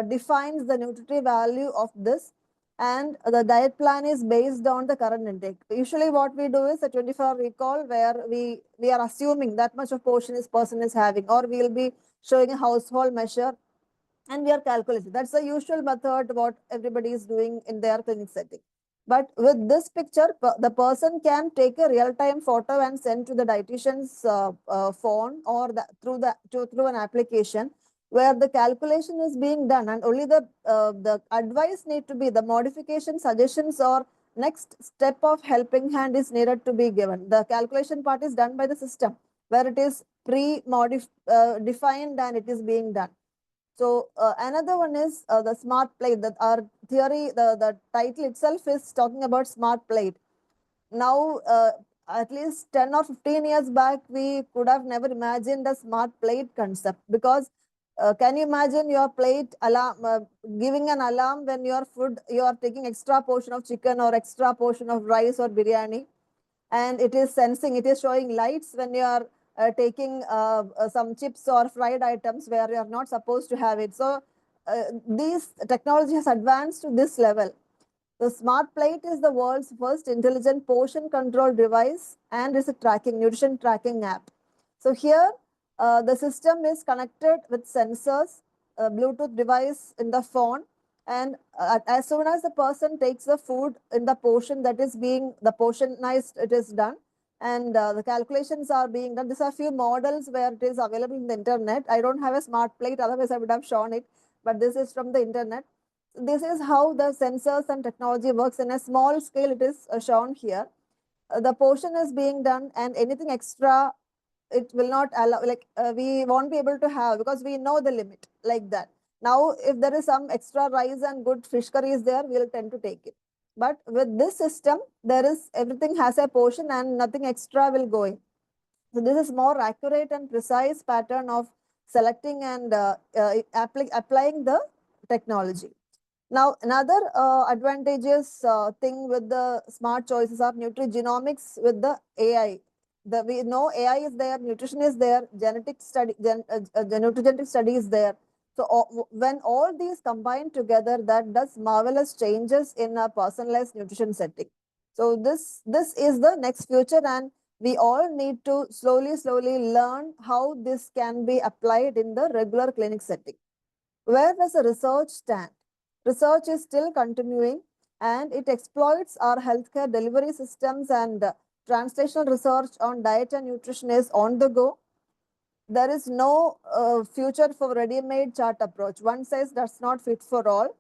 defines the nutritive value of this, and the diet plan is based on the current intake. Usually what we do is a 24-hour recall, where we are assuming that much of portion is person is having, or we will be showing a household measure and we are calculating. That's the usual method what everybody is doing in their clinic setting. But with this picture, the person can take a real-time photo and send to the dietitian's phone, or through an application, where the calculation is being done, and only the advice need to be, the modification suggestions or next step of helping hand is needed to be given. The calculation part is done by the system, where it is defined and it is being done. So another one is the smart plate. That our theory, the title itself is talking about smart plate. Now, at least 10 or 15 years back, we could have never imagined the smart plate concept, because can you imagine your plate alarm giving an alarm when your food, you are taking extra portion of chicken or extra portion of rice or biryani, and it is sensing, it is showing lights when you are taking some chips or fried items where you are not supposed to have it. So these technology has advanced to this level. The smart plate is the world's first intelligent portion control device, and is a nutrition tracking app. So here the system is connected with sensors, a Bluetooth device in the phone, and as soon as the person takes the food in the portion that is being the portionized, it is done, and the calculations are being done. These are few models where it is available in the internet. I don't have a smart plate, otherwise I would have shown it, but this is from the internet. This is how the sensors and technology works. In a small scale, it is shown here. The portion is being done, and anything extra, it will not allow, like we won't be able to have, because we know the limit, like that. Now, if there is some extra rice and good fish curry is there, we'll tend to take it. But with this system, there is everything has a portion and nothing extra will go in. So this is more accurate and precise pattern of selecting and applying the technology. Now, another advantageous thing with the smart choices are nutrigenomics with the AI. We know AI is there, nutrition is there, genetic study, nutrigenetic study is there. So when all these combine together, that does marvelous changes in a personalized nutrition setting. So this is the next future, and we all need to slowly learn how this can be applied in the regular clinic setting. Where does the research stand? Research is still continuing, and it exploits our healthcare delivery systems, and translational research on diet and nutrition is on the go. There is no future for ready-made chart approach. One size does not fit for all.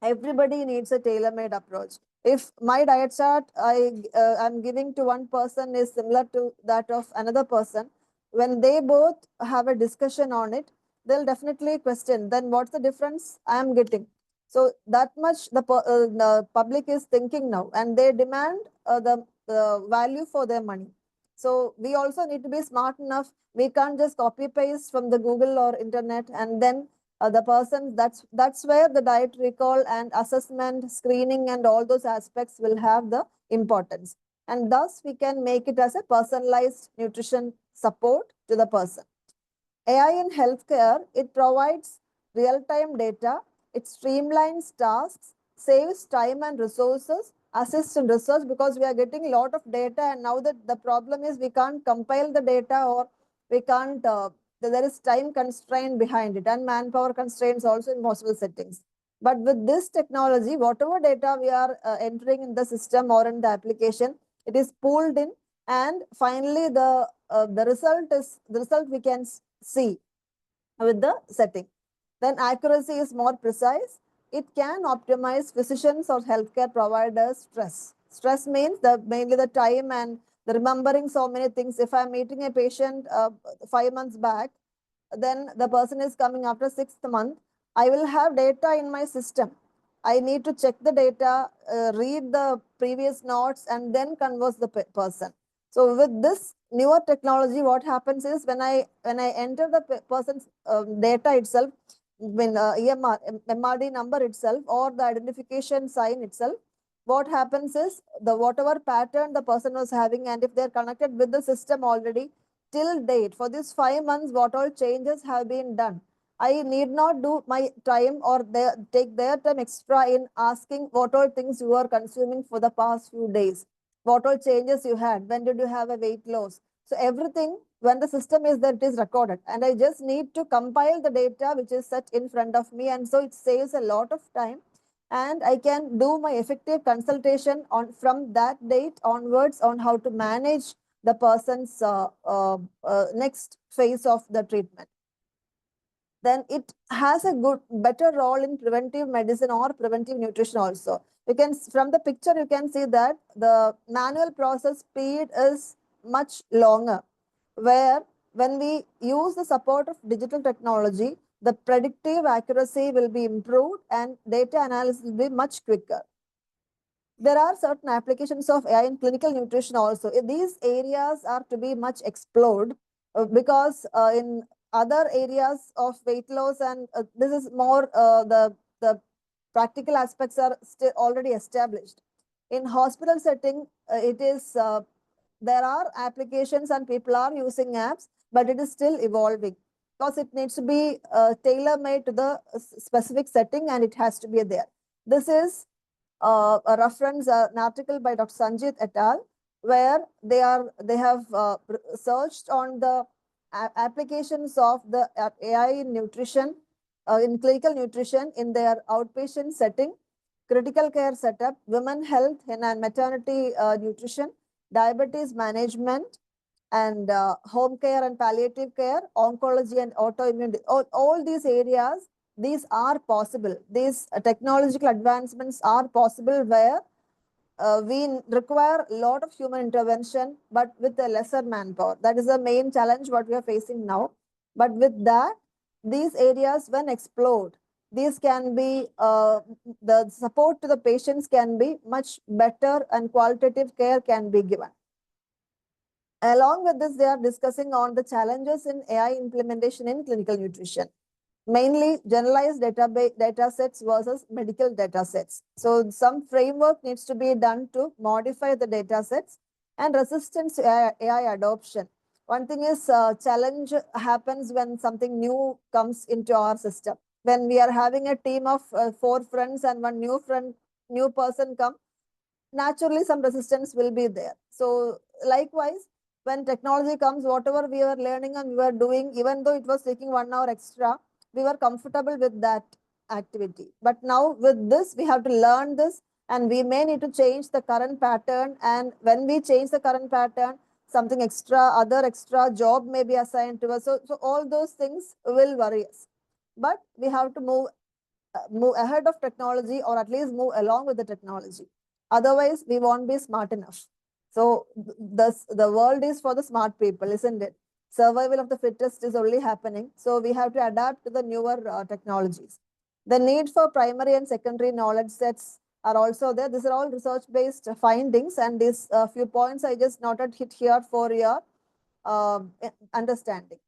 Everybody needs a tailor-made approach. If my diet chart I'm giving to one person is similar to that of another person, when they both have a discussion on it, they'll definitely question, then what's the difference I am getting? So that much the public is thinking now, and they demand the value for their money. So we also need to be smart enough. We can't just copy paste from the Google or internet and then the person, that's where the diet recall and assessment, screening, and all those aspects will have the importance. And thus we can make it as a personalized nutrition support to the person. AI in healthcare, it provides real-time data, it streamlines tasks, saves time and resources, assists in research, because we are getting a lot of data, and now that the problem is we can't compile the data, or we can't there is time constraint behind it and manpower constraints also in possible settings. But with this technology, whatever data we are entering in the system or in the application, it is pulled in, and finally the result we can see with the setting. Then accuracy is more precise. It can optimize physicians or healthcare providers' stress. Stress means mainly the time and the remembering so many things. If I'm meeting a patient 5 months back, then the person is coming after 6th month, I will have data in my system. I need to check the data, read the previous notes, and then converse the person. So with this newer technology, what happens is when I enter the person's data itself, when MRD number itself or the identification sign itself, what happens is the whatever pattern the person was having, and if they're connected with the system already till date for this 5 months, what all changes have been done. I need not do my time or take their time extra in asking what all things you are consuming for the past few days, what all changes you had, when did you have a weight loss. So everything, when the system is there, it is recorded, and I just need to compile the data which is set in front of me, and so it saves a lot of time, and I can do my effective consultation on from that date onwards on how to manage the person's next phase of the treatment. Then it has a better role in preventive medicine or preventive nutrition also. You can, from the picture, you can see that the manual process speed is much longer, where when we use the support of digital technology, the predictive accuracy will be improved and data analysis will be much quicker. There are certain applications of AI in clinical nutrition also. These areas are to be much explored because in other areas of weight loss, and this is more the practical aspects are still already established. In hospital setting, it is there are applications and people are using apps, but it is still evolving because it needs to be tailor-made to the specific setting, and it has to be there. This is a reference, an article by Dr. Sanjit et al., where they have searched on the applications of the AI in nutrition, in clinical nutrition in their outpatient setting, critical care setup, women health and maternity nutrition, diabetes management, and home care and palliative care, oncology and autoimmune, all these areas. These are possible. These technological advancements are possible where we require a lot of human intervention, but with a lesser manpower. That is the main challenge what we are facing now. But with that, these areas, when explored, these can be, the support to the patients can be much better and qualitative care can be given. Along with this, they are discussing on the challenges in AI implementation in clinical nutrition, mainly generalized data sets versus medical data sets. So some framework needs to be done to modify the data sets and resistance to AI adoption. One thing is challenge happens when something new comes into our system. When we are having a team of 4 friends and one new person come, naturally some resistance will be there. So likewise, when technology comes, whatever we were learning and we were doing, even though it was taking 1 hour extra, we were comfortable with that activity. But now with this, we have to learn this, and we may need to change the current pattern. And when we change the current pattern, something extra, other extra job may be assigned to us. So all those things will worry us. But we have to move ahead of technology, or at least move along with the technology. Otherwise, we won't be smart enough. So the world is for the smart people, isn't it? Survival of the fittest is only happening. So we have to adapt to the newer technologies. The need for primary and secondary knowledge sets are also there. These are all research-based findings, and these few points I just noted hit here for your understanding.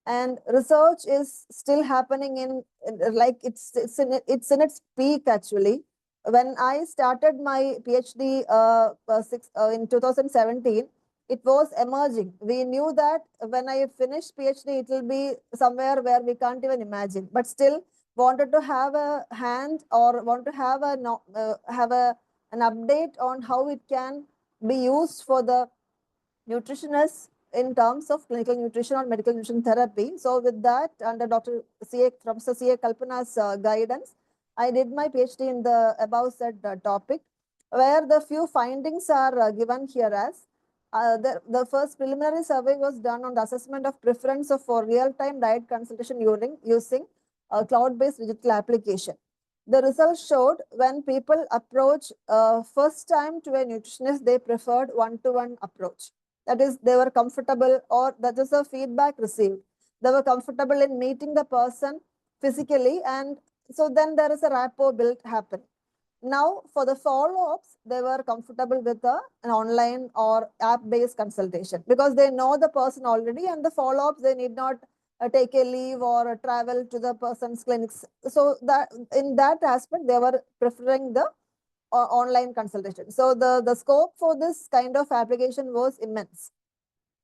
And research is still happening in like it's in its peak actually. When I started my PhD in 2017, it was emerging. We knew that when I finish PhD, it will be somewhere where we can't even imagine. But still, wanted to have a hand, or want to have an update on how it can be used for the nutritionists in terms of clinical nutrition or medical nutrition therapy. So with that, under Professor C.A. Kalpana's guidance, I did my PhD in the above said topic, where the few findings are given here as the first preliminary survey was done on the assessment of preference for real-time diet consultation using a cloud-based digital application. The results showed when people approach first time to a nutritionist, they preferred one-to-one approach. That is, they were comfortable, or that is the feedback received. They were comfortable in meeting the person physically, and so then there is a rapport built happen. Now, for the follow-ups, they were comfortable with an online or app-based consultation because they know the person already, and the follow-ups, they need not take a leave or travel to the person's clinics. So that in that aspect, they were preferring the online consultation. So the scope for this kind of application was immense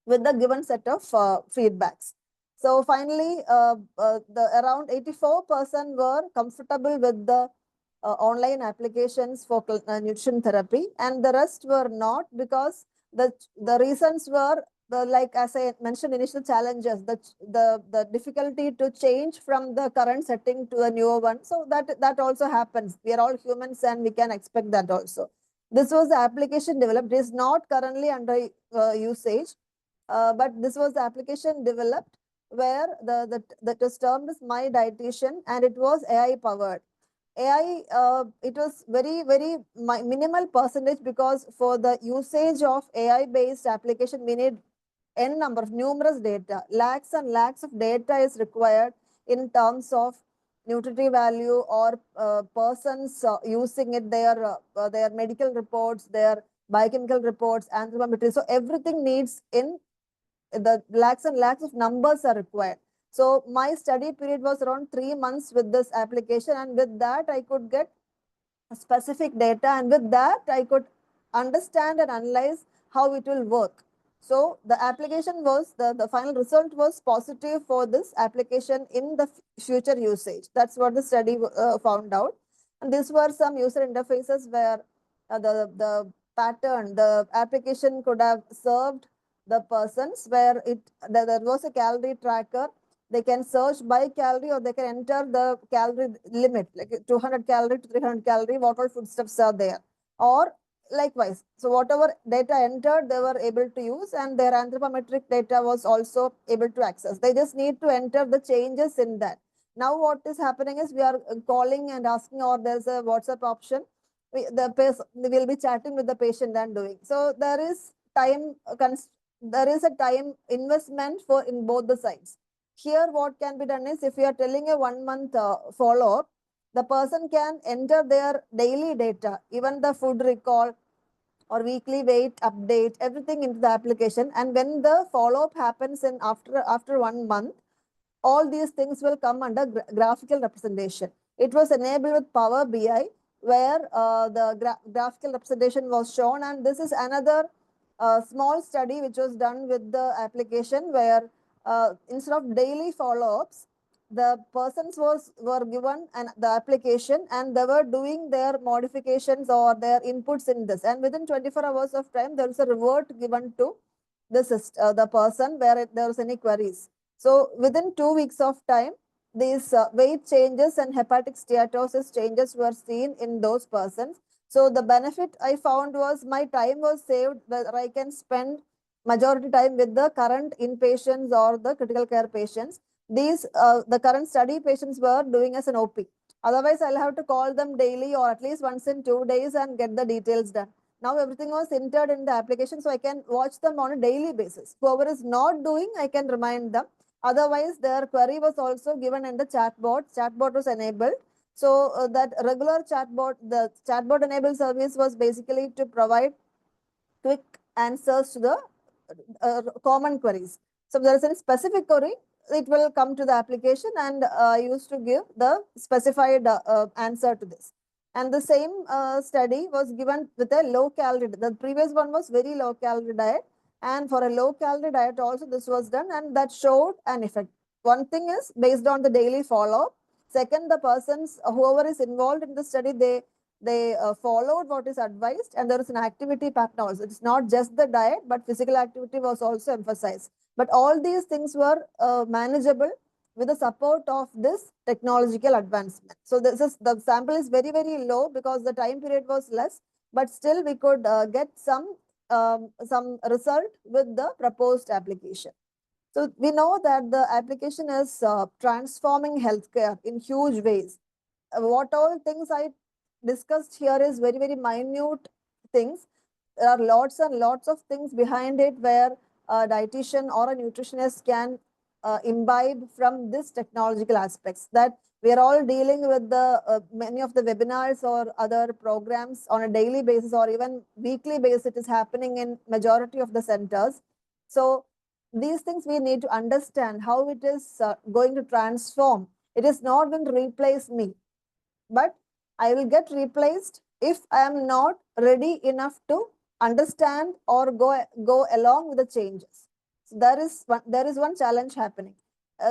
with the given set of feedbacks. So finally, the around 84% were comfortable with the online applications for nutrition therapy, and the rest were not, because the reasons were like as I mentioned, initial challenges, the difficulty to change from the current setting to a newer one. So that also happens. We are all humans, and we can expect that also. This was the application developed. It is not currently under usage, but this was the application developed where that was termed as My Dietitian, and it was AI powered. AI, it was very minimal percentage, because for the usage of AI based application, we need n number of numerous data. Lakhs and lakhs of data is required in terms of nutritive value, or persons using it, their medical reports, their biochemical reports, anthropometry. So everything needs in the lakhs and lakhs of numbers are required. So my study period was around 3 months with this application, and with that I could get specific data, and with that I could understand and analyze how it will work. So the application was, the final result was positive for this application in the future usage. That's what the study found out. And these were some user interfaces where the pattern, the application could have served the persons, where there was a calorie tracker. They can search by calorie, or they can enter the calorie limit, like 200 calorie to 300 calorie, what all foodstuffs are there. Or likewise, so whatever data entered, they were able to use, and their anthropometric data was also able to access. They just need to enter the changes in that. Now what is happening is we are calling and asking, or there's a WhatsApp option. We will be chatting with the patient and doing. So there is a time investment in both the sides. here what can be done is, if we are telling a 1 month follow-up, the person can enter their daily data, even the food recall or weekly weight update, everything into the application. And when the follow-up happens in after 1 month, all these things will come under graphical representation. It was enabled with Power BI, where the graphical representation was shown. And this is another small study which was done with the application, where instead of daily follow-ups, the persons were given the application, and they were doing their modifications or their inputs in this. And within 24 hours of time, there is a revert given to the person where there was any queries. So within 2 weeks of time, these weight changes and hepatic steatosis changes were seen in those persons. So the benefit I found was my time was saved, where I can spend majority time with the current inpatients or the critical care patients. These the current study patients were doing as an OP. Otherwise, I'll have to call them daily or at least once in 2 days and get the details done. Now everything was entered in the application, so I can watch them on a daily basis. Whoever is not doing, I can remind them. Otherwise, their query was also given in the chatbot. Chatbot was enabled. So that regular chatbot, the chatbot enabled service was basically to provide quick answers to the common queries. So if there is any specific query, it will come to the application, and I used to give the specified answer to this. And the same study was given with a low calorie. The previous one was very low calorie diet. And for a low calorie diet also this was done, and that showed an effect. One thing is based on the daily follow-up. Second, the persons, whoever is involved in the study, they followed what is advised, and there is an activity pattern also. It's not just the diet, but physical activity was also emphasized. But all these things were manageable with the support of this technological advancement. So the sample is very, very low because the time period was less, but still we could get some result with the proposed application. So we know that the application is transforming healthcare in huge ways. What all things I discussed here is very, very minute things. There are lots and lots of things behind it where a dietitian or a nutritionist can imbibe from this technological aspects, that we are all dealing with the many of the webinars or other programs on a daily basis or even weekly basis. It is happening in majority of the centers. So these things we need to understand how it is going to transform. It is not going to replace me, but I will get replaced if I am not ready enough to understand or go along with the changes. So there is one challenge happening.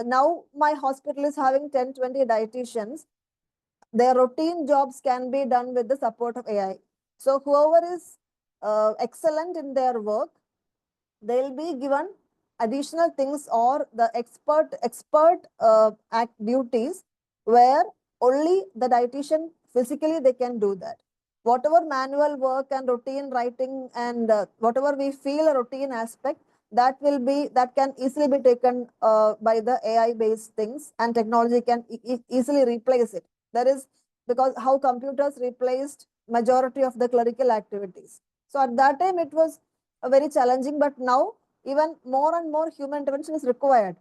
Now my hospital is having 10-20 dietitians. Their routine jobs can be done with the support of AI. So whoever is excellent in their work, they'll be given additional things or the expert duties where only the dietitian physically they can do that. Whatever manual work and routine writing and whatever we feel a routine aspect, that can easily be taken by the AI based things, and technology can easily replace it. That is because how computers replaced majority of the clerical activities. So at that time it was very challenging, but now even more and more human intervention is required.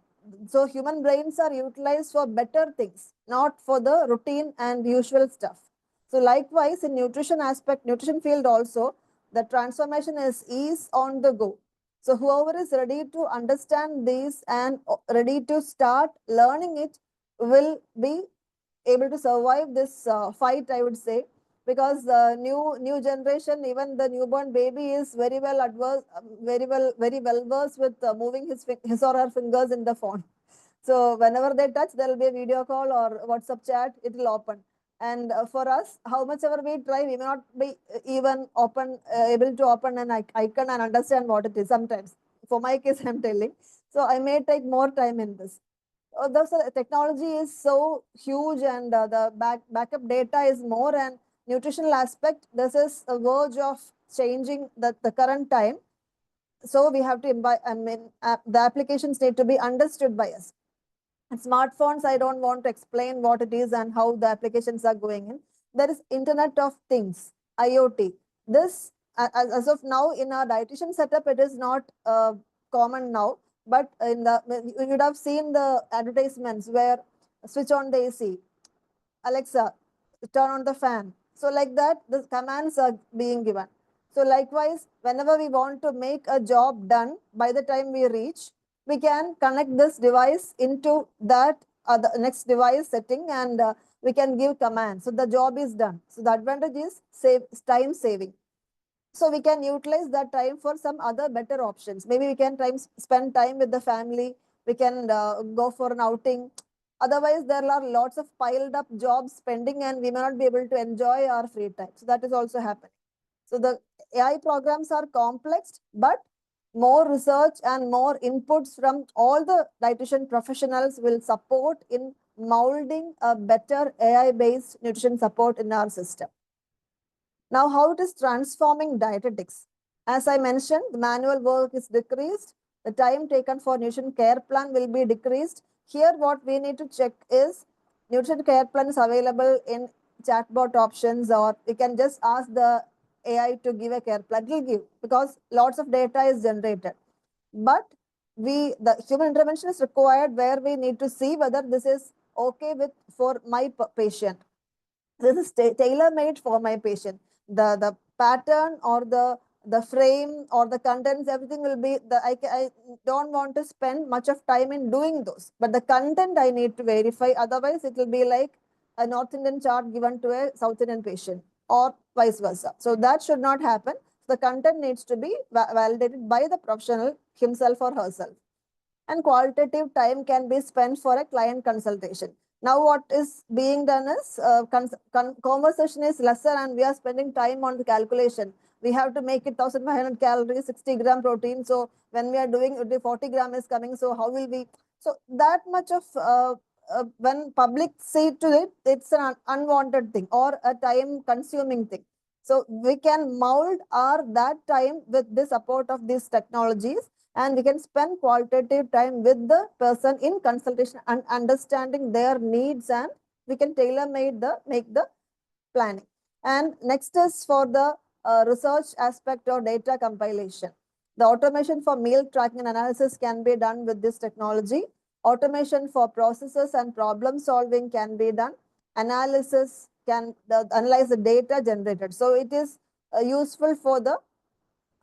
So human brains are utilized for better things, not for the routine and usual stuff. So likewise in nutrition field also, the transformation is on the go. So whoever is ready to understand this and ready to start learning it will be able to survive this fight, I would say, because the new generation, even the newborn baby is very well versed with moving his or her fingers in the phone. So whenever they touch, there will be a video call or WhatsApp chat, it will open. And for us, how much ever we try, we may not be even able to open an icon and understand what it is sometimes. For my case, I'm telling. So I may take more time in this. The technology is so huge, and the backup data is more, and nutritional aspect, this is a verge of changing the current time. So we have to the applications need to be understood by us. And smartphones, I don't want to explain what it is and how the applications are going in. There is Internet of Things, IoT. This, as of now, in our dietitian setup, it is not common now. but you would have seen the advertisements where switch on the AC, Alexa, turn on the fan. So like that, the commands are being given. So likewise, whenever we want to make a job done by the time we reach, we can connect this device into that the next device setting, and we can give commands. So the job is done. So the advantage is time saving. So we can utilize that time for some other better options. Maybe we can spend time with the family. We can go for an outing. Otherwise, there are lots of piled up jobs pending and we may not be able to enjoy our free time. So that is also happening. So the AI programs are complex, but more research and more inputs from all the dietitian professionals will support in molding a better AI-based nutrition support in our system. Now, how it is transforming dietetics? As I mentioned, the manual work is decreased. The time taken for nutrition care plan will be decreased. Here, what we need to check is nutrition care plan is available in chatbot options, or we can just ask the AI to give a care plan. It will give, because lots of data is generated. But the human intervention is required, where we need to see whether this is okay for my patient. This is tailor-made for my patient. The pattern or the frame or the contents, everything will be I don't want to spend much of time in doing those, but the content I need to verify. Otherwise, it will be like a North Indian chart given to a South Indian patient, or vice versa. So that should not happen. The content needs to be validated by the professional himself or herself. And qualitative time can be spent for a client consultation. Now what is being done is conversation is lesser and we are spending time on the calculation. We have to make it 1500 calories, 60 gram protein. So when we are doing it, 40 gram is coming. So how will we? So that much of when public see to it, it's an unwanted thing or a time consuming thing. So we can mold that time with the support of these technologies, and we can spend qualitative time with the person in consultation and understanding their needs, and we can make the planning. And next is for the research aspect or data compilation. The automation for meal tracking and analysis can be done with this technology. Automation for processes and problem solving can be done. Analysis can analyze the data generated. So it is useful for the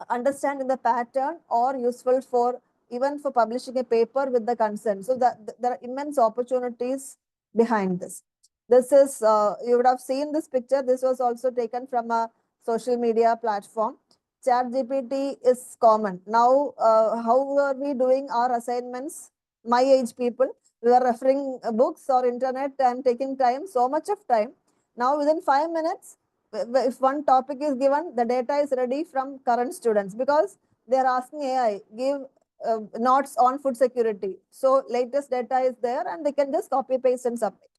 understanding the pattern, or useful for even for publishing a paper with the consent. So that there are immense opportunities behind this. This is, you would have seen this picture. This was also taken from a social media platform. ChatGPT is common. Now, how are we doing our assignments? My age people, we are referring books or internet and taking time, so much of time. Now, within 5 minutes, if one topic is given, the data is ready from current students, because they are asking AI, give notes on food security. So latest data is there and they can just copy, paste and submit.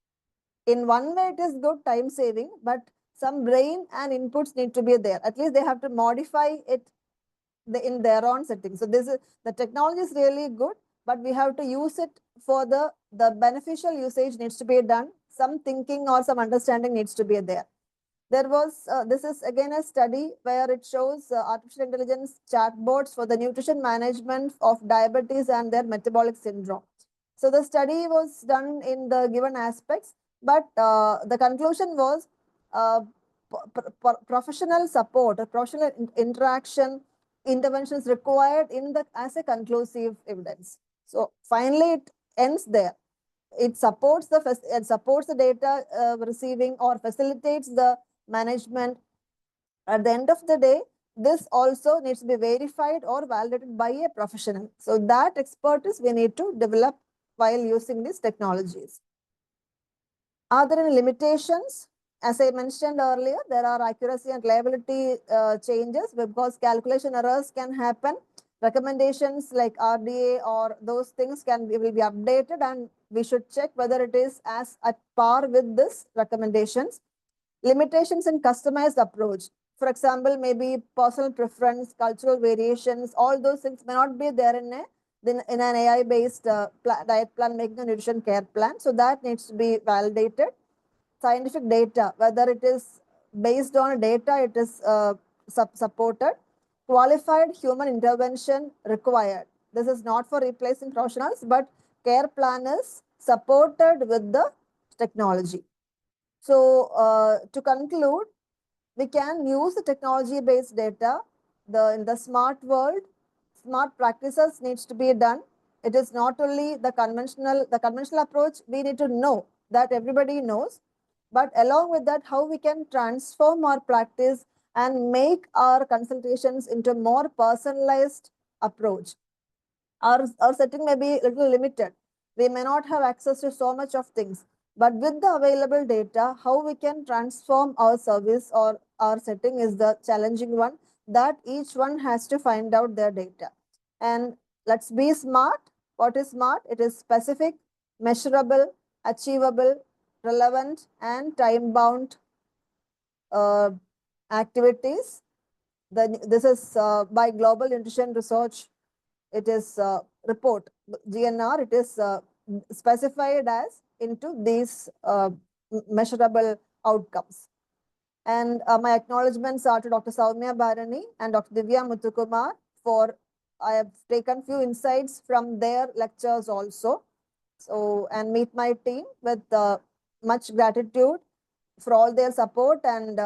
In one way, it is good time saving, but some brain and inputs need to be there. At least they have to modify it in their own settings. So the technology is really good, but we have to use it for the beneficial usage needs to be done. Some thinking or some understanding needs to be there. There was, this is again a study where it shows artificial intelligence chatbots for the nutrition management of diabetes and their metabolic syndrome. So the study was done in the given aspects, but the conclusion was professional support, professional interaction, interventions required as a conclusive evidence. So finally, it ends there. It supports the data receiving or facilitates the management. At the end of the day, this also needs to be verified or validated by a professional. So that expertise we need to develop while using these technologies. Are there any limitations? As I mentioned earlier, there are accuracy and reliability changes, because calculation errors can happen. Recommendations like RDA or those things will be updated, and we should check whether it is at par with this recommendations. Limitations in customized approach. For example, maybe personal preference, cultural variations, all those things may not be there in an AI-based diet plan, making a nutrition care plan. So that needs to be validated. Scientific data, whether it is based on data, it is supported. Qualified human intervention required. This is not for replacing professionals, but care plan is supported with the technology. So to conclude, we can use the technology-based data. In the smart world, smart practices needs to be done. It is not only the conventional approach we need to know, that everybody knows, but along with that, how we can transform our practice and make our consultations into more personalized approach. Our setting may be a little limited. We may not have access to so much of things, but with the available data, how we can transform our service or our setting is the challenging one, that each one has to find out their data. And let's be smart. What is smart? It is specific, measurable, achievable, relevant, and time-bound activities. This is by Global Nutrition Research. It is report, GNR, it is specified as into these measurable outcomes. And my acknowledgements are to Dr. Soumya Bharani and Dr. Divya Muthukumar for, I have taken few insights from their lectures also. So, and meet my team with much gratitude for all their support, and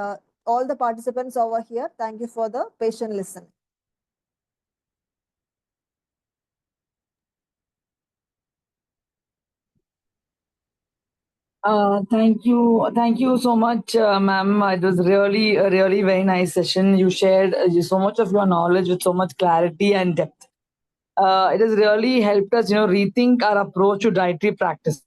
all the participants over here. Thank you for the patient listening. Thank you so much, ma'am. It was really a really very nice session. You shared so much of your knowledge with so much clarity and depth. It has really helped us, rethink our approach to dietary practice.